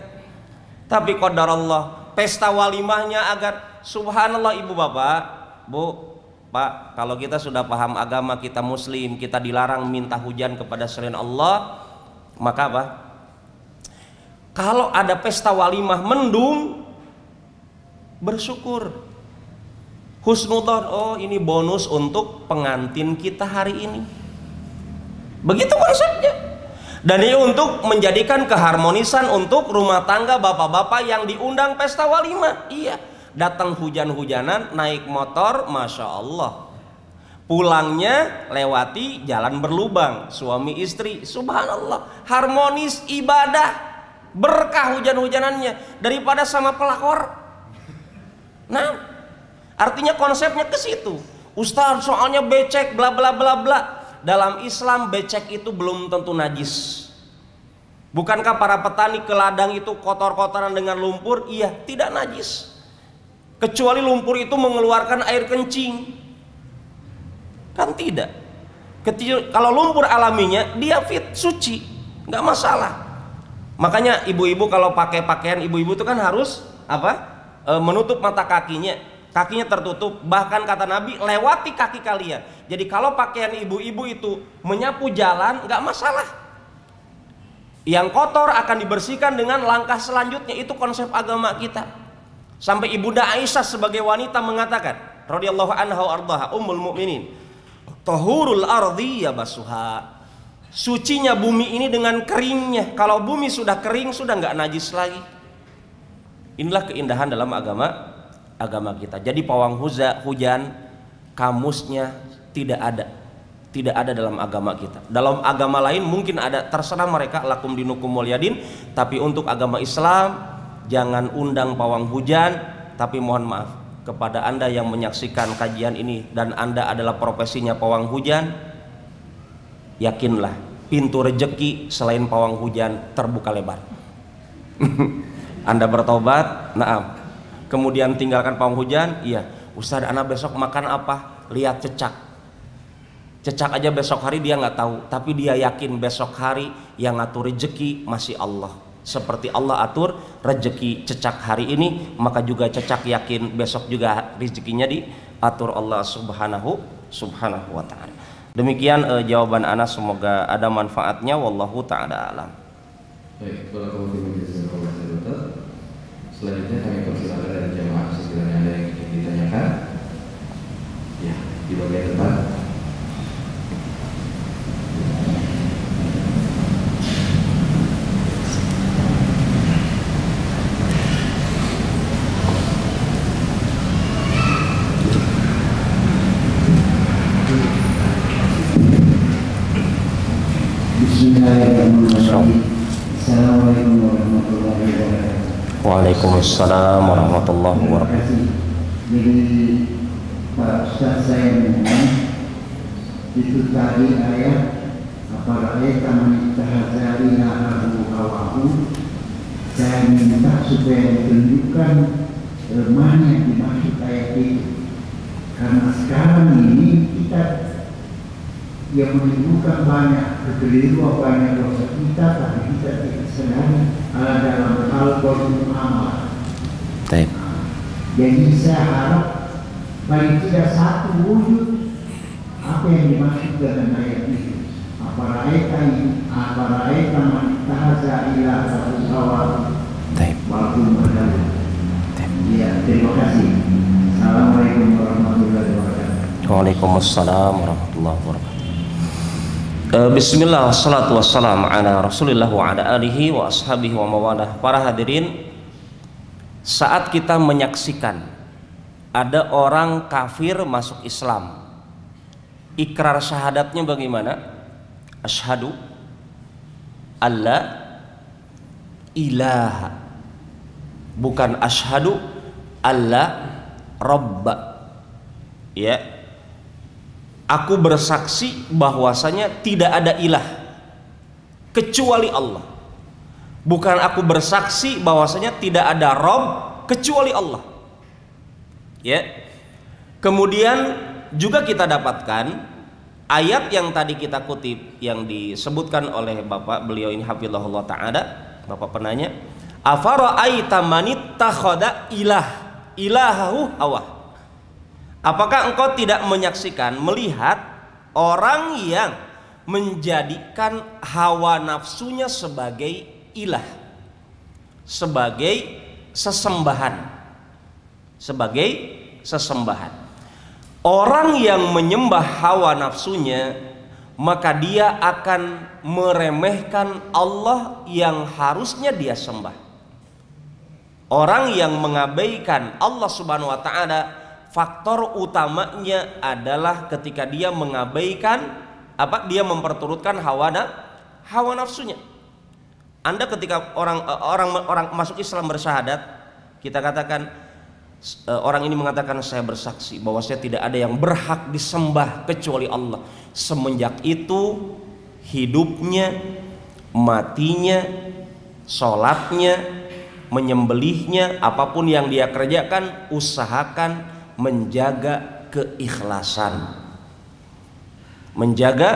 Tapi qadarullah, pesta walimahnya agar subhanallah. Ibu bapak, bu, pak, kalau kita sudah paham agama, kita muslim, kita dilarang minta hujan kepada selain Allah, maka apa? Kalau ada pesta walimah mendung, bersyukur, husnudzon, oh ini bonus untuk pengantin kita hari ini. Begitu konsepnya. Dan ini untuk menjadikan keharmonisan untuk rumah tangga bapak-bapak yang diundang pesta walimah. Iya, datang hujan-hujanan, naik motor, masya Allah. Pulangnya lewati jalan berlubang, suami istri, subhanallah, harmonis, ibadah, berkah hujan-hujanannya daripada sama pelakor. Nah, artinya konsepnya ke situ. Ustaz, soalnya becek bla bla bla bla. Dalam Islam becek itu belum tentu najis. Bukankah para petani ke ladang itu kotor-kotoran dengan lumpur? Iya, tidak najis. Kecuali lumpur itu mengeluarkan air kencing. Kan tidak. Kalau lumpur alaminya dia fit, suci, nggak masalah. Makanya ibu-ibu kalau pakai pakaian ibu-ibu itu kan harus apa? Menutup mata kakinya. Kakinya tertutup, bahkan kata Nabi lewati kaki kalian. Jadi kalau pakaian ibu-ibu itu menyapu jalan nggak masalah. Yang kotor akan dibersihkan dengan langkah selanjutnya. Itu konsep agama kita. Sampai Ibunda Aisyah sebagai wanita mengatakan, radhiyallahu anha wa ardhaha, ummul mukminin, tahurul ardi yabasuha. Sucinya bumi ini dengan keringnya. Kalau bumi sudah kering, sudah nggak najis lagi. Inilah keindahan dalam agama kita. Jadi pawang hujan kamusnya tidak ada dalam agama kita. Dalam agama lain mungkin ada, terserah mereka, lakum dinukum waliyadin. Tapi untuk agama Islam jangan undang pawang hujan. Tapi mohon maaf kepada Anda yang menyaksikan kajian ini dan Anda adalah profesinya pawang hujan, yakinlah pintu rejeki selain pawang hujan terbuka lebar. Anda bertobat, naam, kemudian tinggalkan pawang hujan, iya. Ustaz, anak besok makan apa? Lihat cecak aja besok hari dia nggak tahu, tapi dia yakin besok hari yang ngatur rezeki masih Allah. Seperti Allah atur rezeki cecak hari ini, maka juga cecak yakin besok juga rezekinya diatur Allah subhanahu wa ta'ala. Demikian jawaban ana, semoga ada manfaatnya. Wallahu ta'ala alam. Baik, selanjutnya kami persilakan dari jamaah sekiranya ada yang ingin ditanyakan. Ya, di bagian depan. Bismillahirrahmanirrahim. Assalamualaikum warahmatullahi wabarakatuh. Waalaikumsalam warahmatullahi wabarakatuh. Jadi Pak Ustaz, saya mohon itu tadi ayat apalagi kami tahazari naharu hawahu, saya minta supaya ditunjukkan mana yang dimaksud ayat itu, karena sekarang ini kita yang menimbulkan banyak kekeliruan, banyak dosa kita, tapi kita tidak sadari dalam hal beramal. Jadi saya harap paling tidak satu wujud apa yang dimaksud dengan ayat itu. Aparaita man tahaza ila sawal. Ya, terima kasih. Assalamualaikum warahmatullahi wabarakatuh. Waalaikumsalam warahmatullahi wabarakatuh. Bismillah, wassalatu wassalamu ala rasulillah wa ala alihi wa ashabihi wa mawalah. Para hadirin, saat kita menyaksikan ada orang kafir masuk Islam, ikrar syahadatnya bagaimana? Asyhadu alla ilaha, bukan asyhadu alla rabba. Ya, aku bersaksi bahwasanya tidak ada ilah kecuali Allah. Bukan aku bersaksi bahwasanya tidak ada Rabb kecuali Allah. Ya. Kemudian juga kita dapatkan ayat yang tadi kita kutip yang disebutkan oleh Bapak beliau ini hafizahullah taala, Bapak penanya, afara'aita manittakhadha ilahahu hawa. Apakah engkau tidak menyaksikan, melihat orang yang menjadikan hawa nafsunya sebagai ilah, sebagai sesembahan, sebagai sesembahan. Orang yang menyembah hawa nafsunya, maka dia akan meremehkan Allah yang harusnya dia sembah. Orang yang mengabaikan Allah Subhanahu wa taala, faktor utamanya adalah ketika dia mengabaikan dia memperturutkan hawa nafsunya. Anda ketika orang masuk Islam bersyahadat, kita katakan orang ini mengatakan saya bersaksi bahwa saya tidak ada yang berhak disembah kecuali Allah. Semenjak itu hidupnya, matinya, sholatnya, menyembelihnya, apapun yang dia kerjakan, usahakan menjaga keikhlasan. Menjaga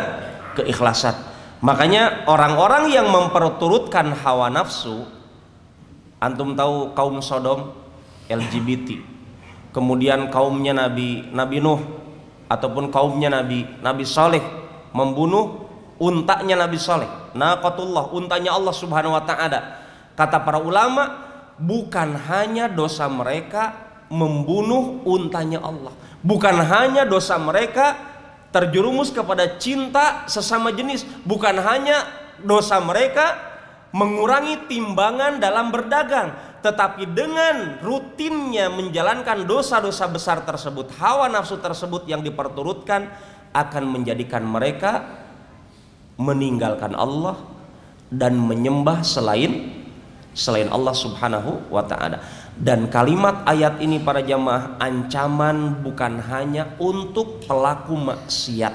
keikhlasan. Makanya orang-orang yang memperturutkan hawa nafsu, antum tahu kaum Sodom, LGBT, kemudian kaumnya Nabi Nuh, ataupun kaumnya Nabi Saleh membunuh untanya Nabi Saleh, naqatullah, untanya Allah Subhanahu wa taala. Kata para ulama, bukan hanya dosa mereka membunuh untanya Allah, bukan hanya dosa mereka terjerumus kepada cinta sesama jenis, bukan hanya dosa mereka mengurangi timbangan dalam berdagang, tetapi dengan rutinnya menjalankan dosa-dosa besar tersebut, hawa nafsu tersebut yang diperturutkan akan menjadikan mereka meninggalkan Allah dan menyembah selain Allah Subhanahu wa ta'ala. Dan kalimat ayat ini para jamaah ancaman bukan hanya untuk pelaku maksiat.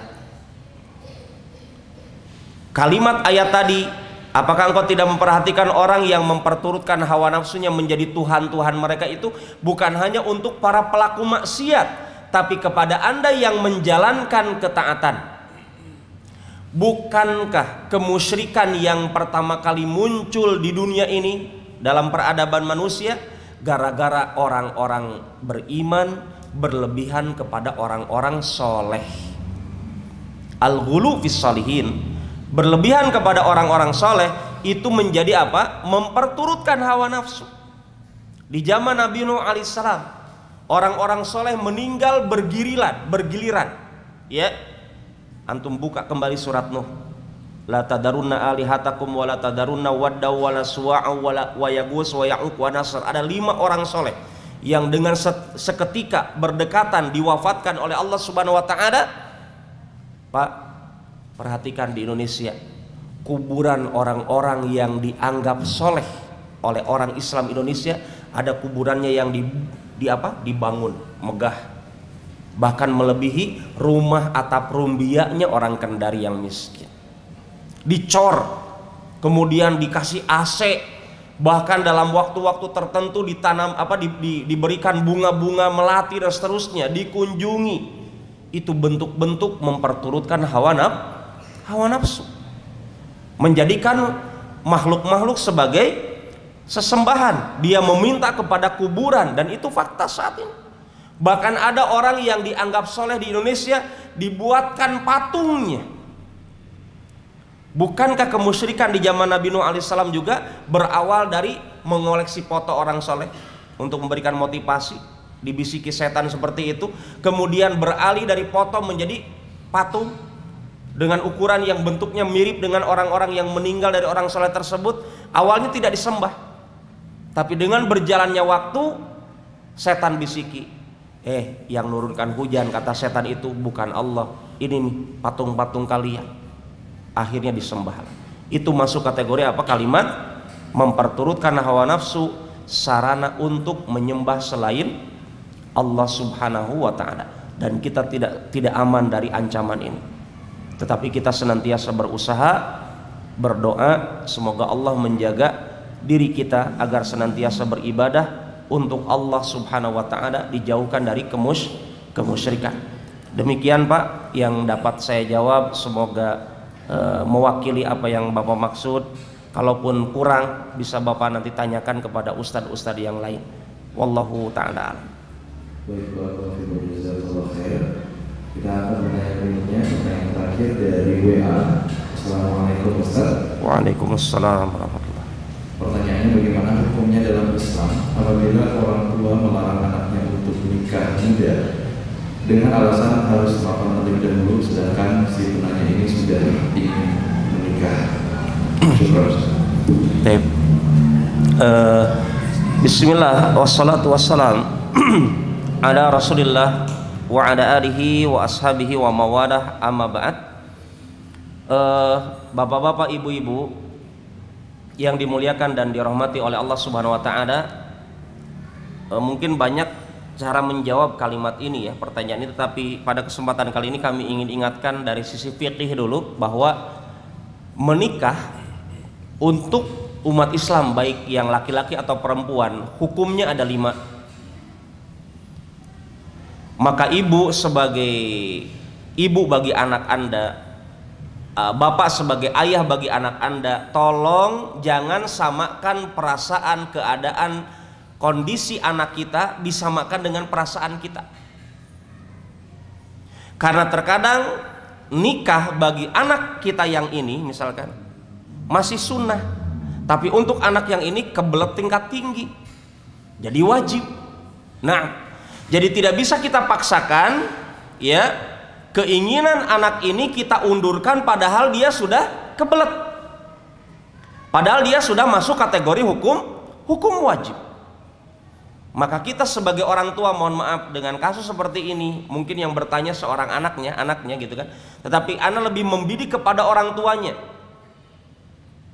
Kalimat ayat tadi, apakah engkau tidak memperhatikan orang yang memperturutkan hawa nafsunya menjadi Tuhan-Tuhan mereka, itu bukan hanya untuk para pelaku maksiat, tapi kepada Anda yang menjalankan ketaatan. Bukankah kemusyrikan yang pertama kali muncul di dunia ini dalam peradaban manusia gara-gara orang-orang beriman berlebihan kepada orang-orang soleh? Al-ghulu fis sholihin, berlebihan kepada orang-orang soleh itu menjadi apa? Memperturutkan hawa nafsu. Di zaman Nabi Nuh alaihissalam, orang-orang soleh meninggal bergiliran. Ya, antum buka kembali surat Nuh. La tadarunna alihatakum wa la tadarunna wadda wa la suwa'a wa yaghus wa ya'uq wa nasr. Ada 5 orang soleh yang dengan seketika berdekatan diwafatkan oleh Allah Subhanahu wa taala. Pak, perhatikan di Indonesia, kuburan orang-orang yang dianggap soleh oleh orang Islam Indonesia, ada kuburannya yang dibangun megah, bahkan melebihi rumah atap rumbianya orang Kendari yang miskin. Dicor, kemudian dikasih AC, bahkan dalam waktu-waktu tertentu ditanam diberikan bunga-bunga melati dan seterusnya, dikunjungi. Itu bentuk-bentuk memperturutkan hawa nafsu, menjadikan makhluk-makhluk sebagai sesembahan. Dia meminta kepada kuburan, dan itu fakta saat ini. Bahkan ada orang yang dianggap soleh di Indonesia dibuatkan patungnya. Bukankah kemusyrikan di zaman Nabi Nuh alaihissalam juga berawal dari mengoleksi foto orang soleh untuk memberikan motivasi? Dibisiki setan seperti itu, kemudian beralih dari foto menjadi patung dengan ukuran yang bentuknya mirip dengan orang-orang yang meninggal dari orang soleh tersebut. Awalnya tidak disembah, tapi dengan berjalannya waktu setan bisiki, yang nurunkan hujan, kata setan itu bukan Allah, ini nih patung-patung kalian. Akhirnya disembah. Itu masuk kategori apa? Kalimat memperturutkan hawa nafsu, sarana untuk menyembah selain Allah subhanahu wa ta'ala. Dan kita tidak aman dari ancaman ini. Tetapi kita senantiasa berusaha, berdoa semoga Allah menjaga diri kita agar senantiasa beribadah untuk Allah subhanahu wa ta'ala, dijauhkan dari kemusyrikan. Demikian Pak yang dapat saya jawab. Semoga mewakili apa yang Bapak maksud. Kalaupun kurang bisa Bapak nanti tanyakan kepada ustadz-ustadz yang lain. Wallahu ta'ala alam. Baik, jazakallahu khair. Kita akan menanya berikutnya, pertanyaan terakhir dari WA. Assalamualaikum Ustaz. Waalaikumsalam warahmatullahi. Pertanyaannya, bagaimana hukumnya dalam Islam apabila orang tua melarang anaknya untuk menikah muda dengan alasan harus mapan terlebih dahulu, sedangkan si penanya ini sudah ingin menikah? Bismillah wassalatu wassalam ala Rasulillah wa ala alihi wa ashabihi wa mawadah, amma ba'd. Bapak-bapak, ibu-ibu yang dimuliakan dan dirahmati oleh Allah Subhanahu wa taala, mungkin banyak cara menjawab kalimat ini ya, pertanyaan ini, tetapi pada kesempatan kali ini kami ingin ingatkan dari sisi fikih dulu bahwa menikah untuk umat Islam baik yang laki-laki atau perempuan hukumnya ada 5. Maka ibu sebagai ibu bagi anak Anda, bapak sebagai ayah bagi anak Anda, tolong jangan samakan perasaan, keadaan, kondisi anak kita disamakan dengan perasaan kita. Karena terkadang nikah bagi anak kita yang ini misalkan masih sunnah, tapi untuk anak yang ini kebelet tingkat tinggi, jadi wajib. Nah, jadi tidak bisa kita paksakan ya, keinginan anak ini kita undurkan padahal dia sudah kebelet, padahal dia sudah masuk kategori hukum wajib. Maka kita sebagai orang tua, mohon maaf dengan kasus seperti ini, mungkin yang bertanya seorang anaknya gitu kan, tetapi anak lebih membidik kepada orang tuanya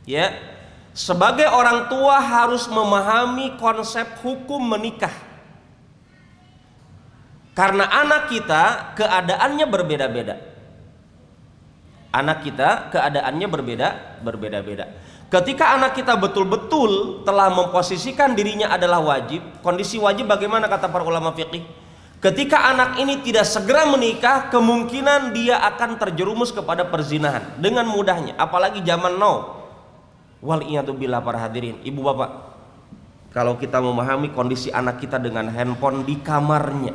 ya. Sebagai orang tua harus memahami konsep hukum menikah. Karena anak kita keadaannya berbeda-beda. Anak kita keadaannya berbeda-beda. Ketika anak kita betul-betul telah memposisikan dirinya adalah wajib, kondisi wajib bagaimana kata para ulama fikih? Ketika anak ini tidak segera menikah, kemungkinan dia akan terjerumus kepada perzinahan dengan mudahnya, apalagi zaman now. Waliyadzubillah para hadirin, ibu bapak, kalau kita memahami kondisi anak kita dengan handphone di kamarnya,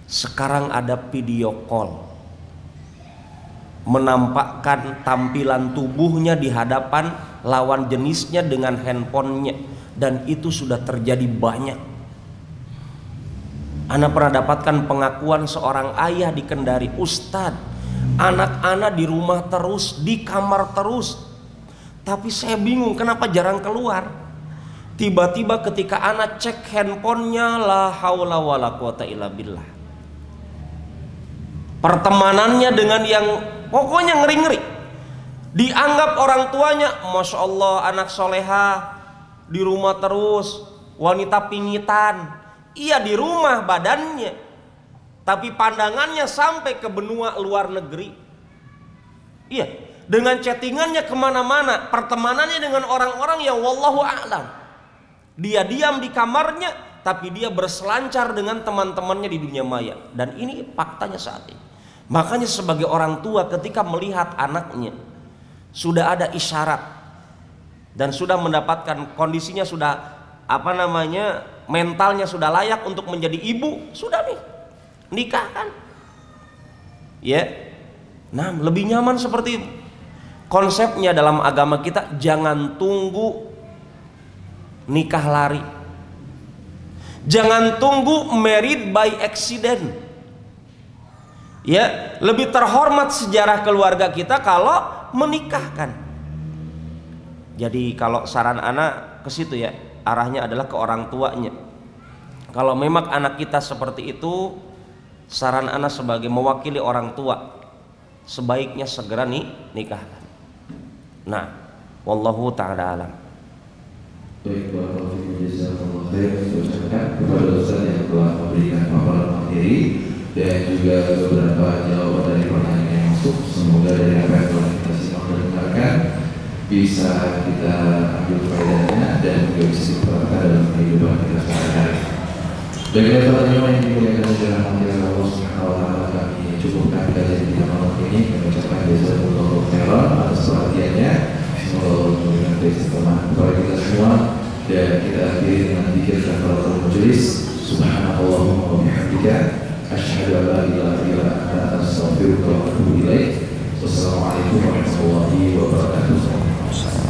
sekarang ada video call menampakkan tampilan tubuhnya di hadapan lawan jenisnya dengan handphonenya, dan itu sudah terjadi banyak. Ana pernah dapatkan pengakuan seorang ayah di Kendari, Ustadz, anak-anak di rumah terus, di kamar terus, tapi saya bingung kenapa jarang keluar. Tiba-tiba ketika anak cek handphonenya, la haula wala quwata illa billah, pertemanannya dengan yang pokoknya ngeri-ngeri. Dianggap orang tuanya, Masya Allah anak soleha, di rumah terus, wanita pingitan. Iya di rumah badannya, tapi pandangannya sampai ke benua luar negeri. Iya, dengan chattingannya kemana-mana, pertemanannya dengan orang-orang yang wallahu a'lam. Dia diam di kamarnya, tapi dia berselancar dengan teman-temannya di dunia maya. Dan ini faktanya saat ini. Makanya sebagai orang tua ketika melihat anaknya sudah ada isyarat dan sudah mendapatkan kondisinya sudah mentalnya sudah layak untuk menjadi ibu, sudah nih nikahkan. Ya. Nah, lebih nyaman seperti itu. Konsepnya dalam agama kita jangan tunggu nikah lari. Jangan tunggu married by accident. Ya, lebih terhormat sejarah keluarga kita kalau menikahkan. Jadi kalau saran anak ke situ ya, arahnya adalah ke orang tuanya. Kalau memang anak kita seperti itu, saran anak sebagai mewakili orang tua, sebaiknya segera nikahkan. Nah, wallahu ta'ala alam. Baik, warahmatullahi wabarakatuh. Kepada Ustaz yang telah memberikan paparan materi dan juga beberapa jawaban dari pertanyaan yang masuk. Semoga dari apa yang telah kita simak dan dengarkan bisa kita ambil faedahnya dan juga bisa diterapkan dalam kehidupan kita sehari-hari. Bagi teman-teman yang dimuliakan oleh Allah Subhanahu wa taala, kami cukupkan kajian kita malam ini. Kami ucapkan jazakumullahu khairan atas perhatiannya. Semoga Allah memberikan keistimewaan kepada kita semua, dan kita akhiri dengan zikir kafaratul majelis. Subhanallahumma wa bihamdika asyhadu an la ilaha illa anta astaghfiruka wa atubu ilaik. Wassalamualaikum warahmatullahi wabarakatuh.